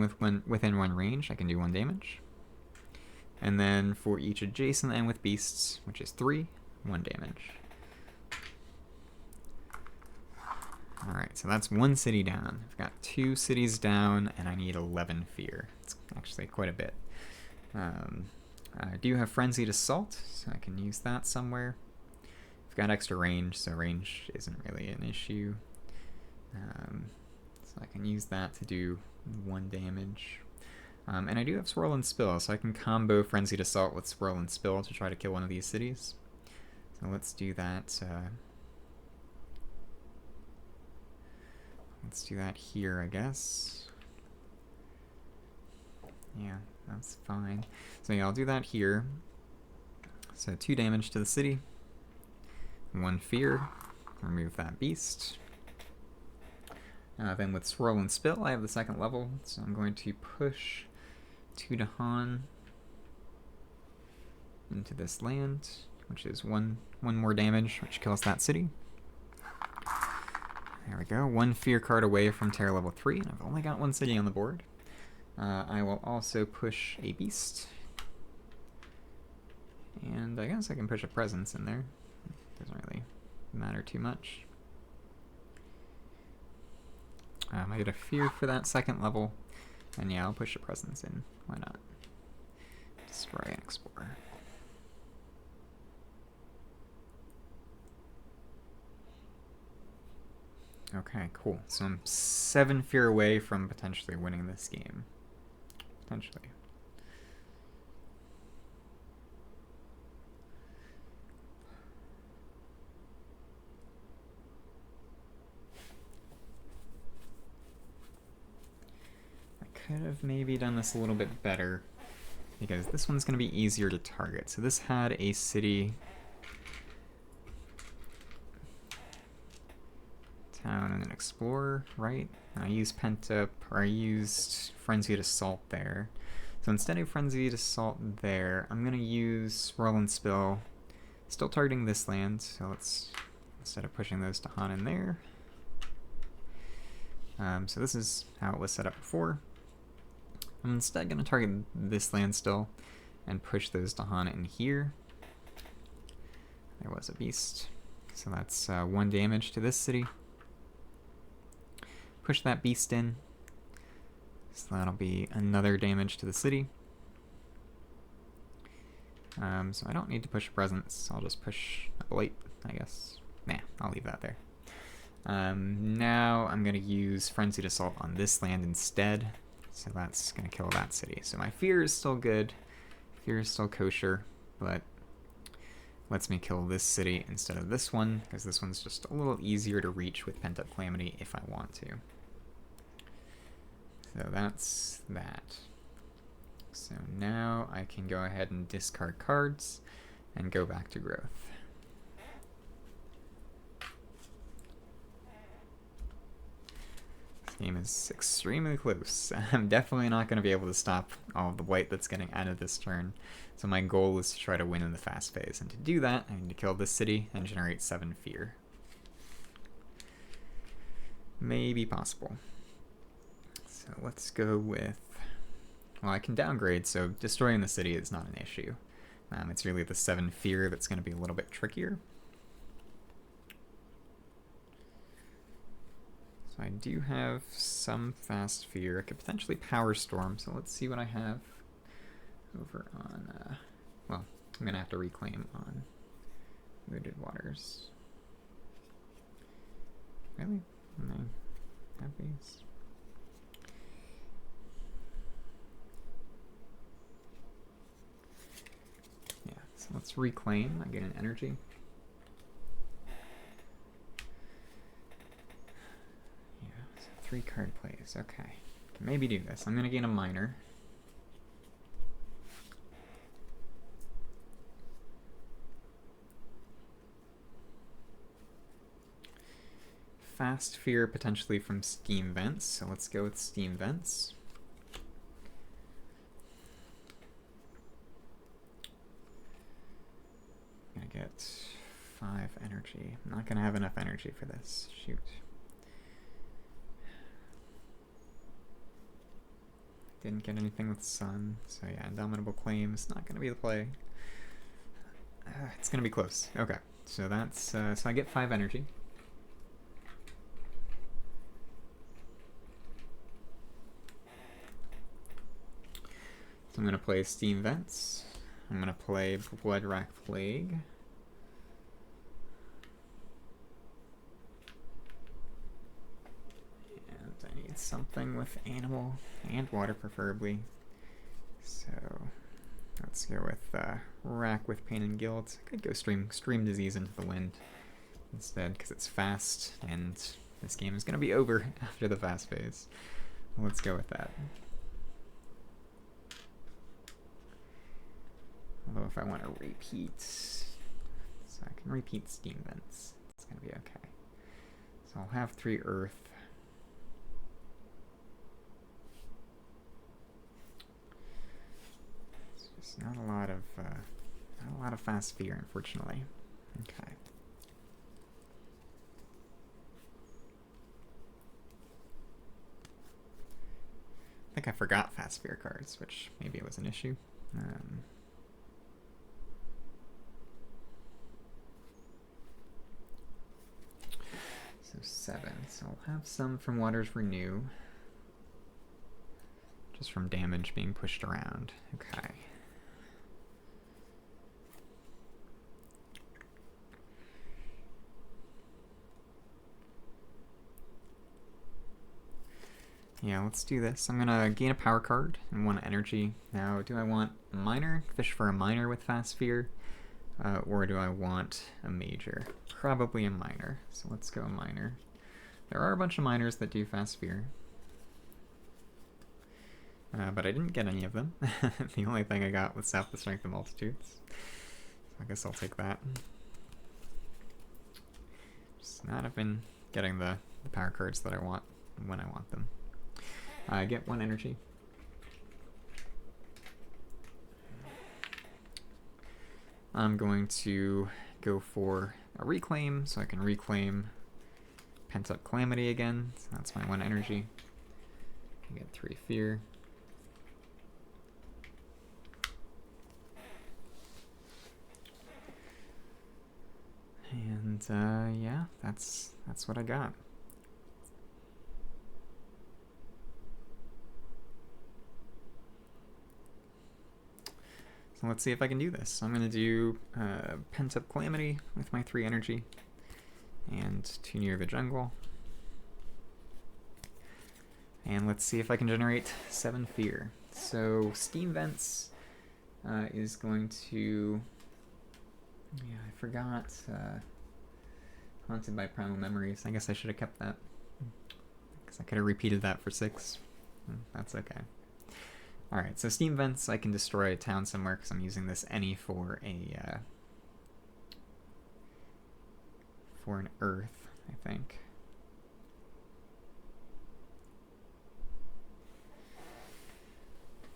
within 1 range, I can do 1 damage. And then for each adjacent land with beasts, which is 3, 1 damage. Alright, so that's 1 city down. I've got 2 cities down, and I need 11 fear. It's actually quite a bit. I do have Frenzied Assault, so I can use that somewhere. I've got extra range, so range isn't really an issue. So I can use that to do 1 damage. And I do have Swirl and Spill, so I can combo Frenzied Assault with Swirl and Spill to try to kill one of these cities. So let's do that. Let's do that here, I guess. Yeah, that's fine. So yeah, I'll do that here. So 2 damage to the city. 1 fear. Remove that beast. Then with Swirl and Spill, I have the 2nd level, so I'm going to push 2 Dahan into this land, which is one more damage, which kills that city. There we go, 1 fear card away from tier level 3, and I've only got 1 city on the board. I will also push a beast. And I guess I can push a presence in there. Doesn't really matter too much. I get a fear for that 2nd level. And yeah, I'll push a presence in. Why not? Destroy an explorer. Okay, cool. So I'm 7 fear away from potentially winning this game. Potentially. Could have maybe done this a little bit better, because this one's going to be easier to target. So this had a city, town, and an explorer, right? I used Pent-Up, or I used Frenzied Assault there. So instead of Frenzied Assault there, I'm going to use Swirl and Spill, still targeting this land. So let's, instead of pushing those Dahan in there. So this is how it was set up before. I'm instead going to target this land still and push those Dahan in here. There was a beast. So that's 1 damage to this city. Push that beast in. So that'll be another damage to the city. So I don't need to push a presence. I'll just push a blight, I guess. Nah, I'll leave that there. Now I'm going to use Frenzied Assault on this land instead. So that's going to kill that city. So my fear is still good. Fear is still kosher, but lets me kill this city instead of this one, because this one's just a little easier to reach with Pent-Up Calamity if I want to. So that's that. So now I can go ahead and discard cards and go back to growth. Game is extremely close. I'm definitely not going to be able to stop all of the white that's getting added this turn. So my goal is to try to win in the fast phase. And to do that, I need to kill this city and generate 7 fear. Maybe possible. So let's go with... Well, I can downgrade, so destroying the city is not an issue. It's really the 7 fear that's going to be a little bit trickier. So I do have some fast fear. I could potentially Power Storm, so let's see what I have. over on, well, I'm going to have to reclaim on Mooted Waters. Really? No. Have these? Yeah, so let's reclaim. I get an energy. Yeah, so 3 card plays. Okay. Can maybe do this. I'm going to gain a miner. Fast Fear potentially from Steam Vents, so let's go with Steam Vents. Gonna get 5 energy. I'm not gonna have enough energy for this. Shoot. Didn't get anything with Sun, so yeah, Indomitable Claim is not gonna be the play. It's gonna be close. Okay, so that's so I get 5 energy. So I'm going to play Steam Vents. I'm going to play Blood Rack Plague. And I need something with animal and water preferably. So let's go with Rack with Pain and Guilt. I could go Stream Disease into the Wind instead because it's fast and this game is going to be over after the fast phase. Let's go with that. Although if I want to repeat, so I can repeat Steam Vents, it's going to be okay. So I'll have 3 Earth. It's just not a lot of Fast Fear, unfortunately. Okay. I think I forgot Fast Fear cards, which maybe it was an issue. So 7. So I'll have some from Waters Renew. Just from damage being pushed around. Okay. Yeah, let's do this. I'm gonna gain a power card and 1 energy. Now, do I want a miner? Fish for a miner with Fast Fear? Or do I want a major? Probably a miner. So let's go miner. There are a bunch of miners that do Fast Fear. But I didn't get any of them. The only thing I got was Sap the Strength of Multitudes. So I guess I'll take that. Just not have been getting the power cards that I want when I want them. I get 1 energy. I'm going to go for a reclaim, so I can reclaim Pent Up Calamity again. So that's my 1 energy. I get 3 fear. And yeah, that's what I got. So let's see if I can do this. I'm going to do Pent Up Calamity with my 3 energy and 2 Near the Jungle. And let's see if I can generate 7 fear. So Steam Vents is going to... Yeah, I forgot Haunted by Primal Memories. I guess I should have kept that. Because I could have repeated that for 6. That's okay. Alright, so Steam Vents, I can destroy a town somewhere because I'm using this any for a for an Earth, I think.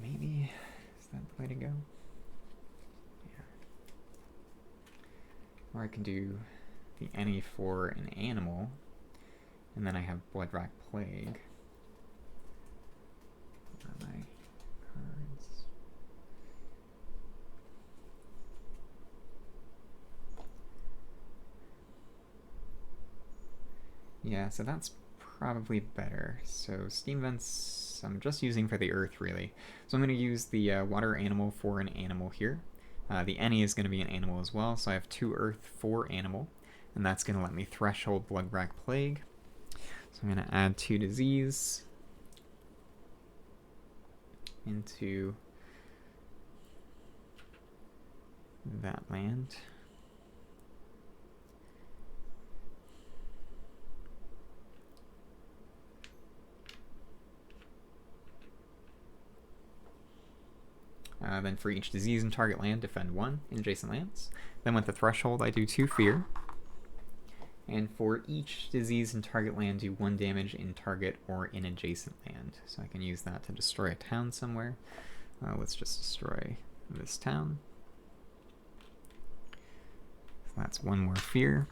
Maybe is that the way to go? Yeah. Or I can do the any for an animal, and then I have Blood Rack Plague. Where are my cards? Yeah, so that's probably better. So steam vents, I'm just using for the earth, really. So I'm going to use the water animal for an animal here. The any is going to be an animal as well, so I have 2 earth, 4 animal, and that's going to let me threshold Bloodbrack Plague. So I'm going to add 2 disease into that land. Then for each disease in target land, defend 1 in adjacent lands. Then with the threshold, I do 2 fear. And for each disease in target land, do 1 damage in target or in adjacent land. So I can use that to destroy a town somewhere. Let's just destroy this town. So that's 1 more fear.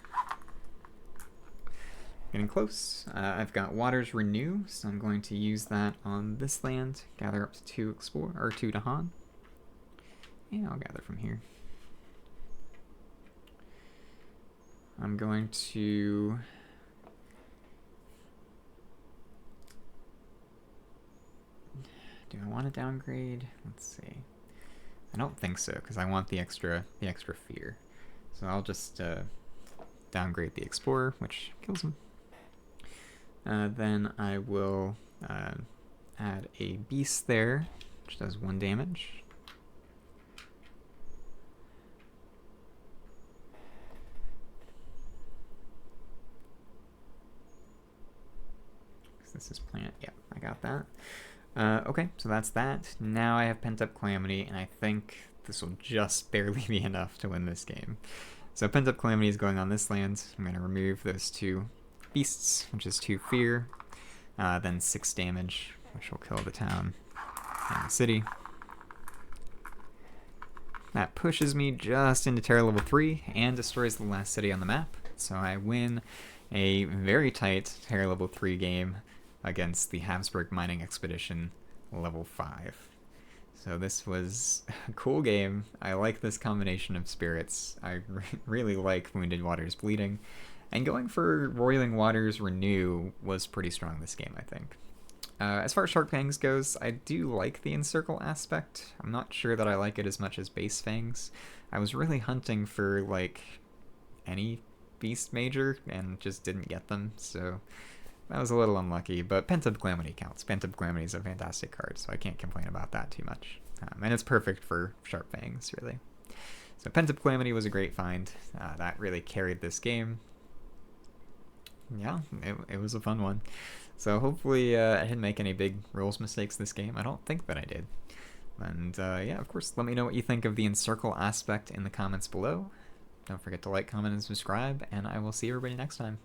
Getting close. I've got Waters Renew, so I'm going to use that on this land. Gather up to 2 explore or 2 Dahan. Yeah, I'll gather from here. I'm going to do I want to downgrade? Let's see. I don't think so, because I want the extra fear. So I'll just downgrade the Explorer, which kills him. Then I will add a Beast there, which does 1 damage. This is plant. Yeah, I got that. Okay, so that's that. Now I have Pent-Up Calamity, and I think this will just barely be enough to win this game. So Pent-Up Calamity is going on this land. I'm going to remove those 2 beasts, which is 2 fear, then 6 damage, which will kill the town and the city. That pushes me just into Terror level 3 and destroys the last city on the map. So I win a very tight Terror level 3 game against the Habsburg Mining Expedition level 5. So this was a cool game. I like this combination of spirits. I really like Wounded Waters Bleeding. And going for Roiling Waters Renew was pretty strong this game, I think. As far as Shark Fangs goes, I do like the Encircle aspect. I'm not sure that I like it as much as Base Fangs. I was really hunting for, like, any Beast Major and just didn't get them, so that was a little unlucky, but Pent-Up Calamity counts. Pent-Up Calamity is a fantastic card, so I can't complain about that too much. And it's perfect for Sharp Fangs, really. So Pent-Up Calamity was a great find. That really carried this game. Yeah, it was a fun one. So hopefully I didn't make any big rules mistakes this game. I don't think that I did. And yeah, of course, let me know what you think of the Encircle aspect in the comments below. Don't forget to like, comment, and subscribe, and I will see everybody next time.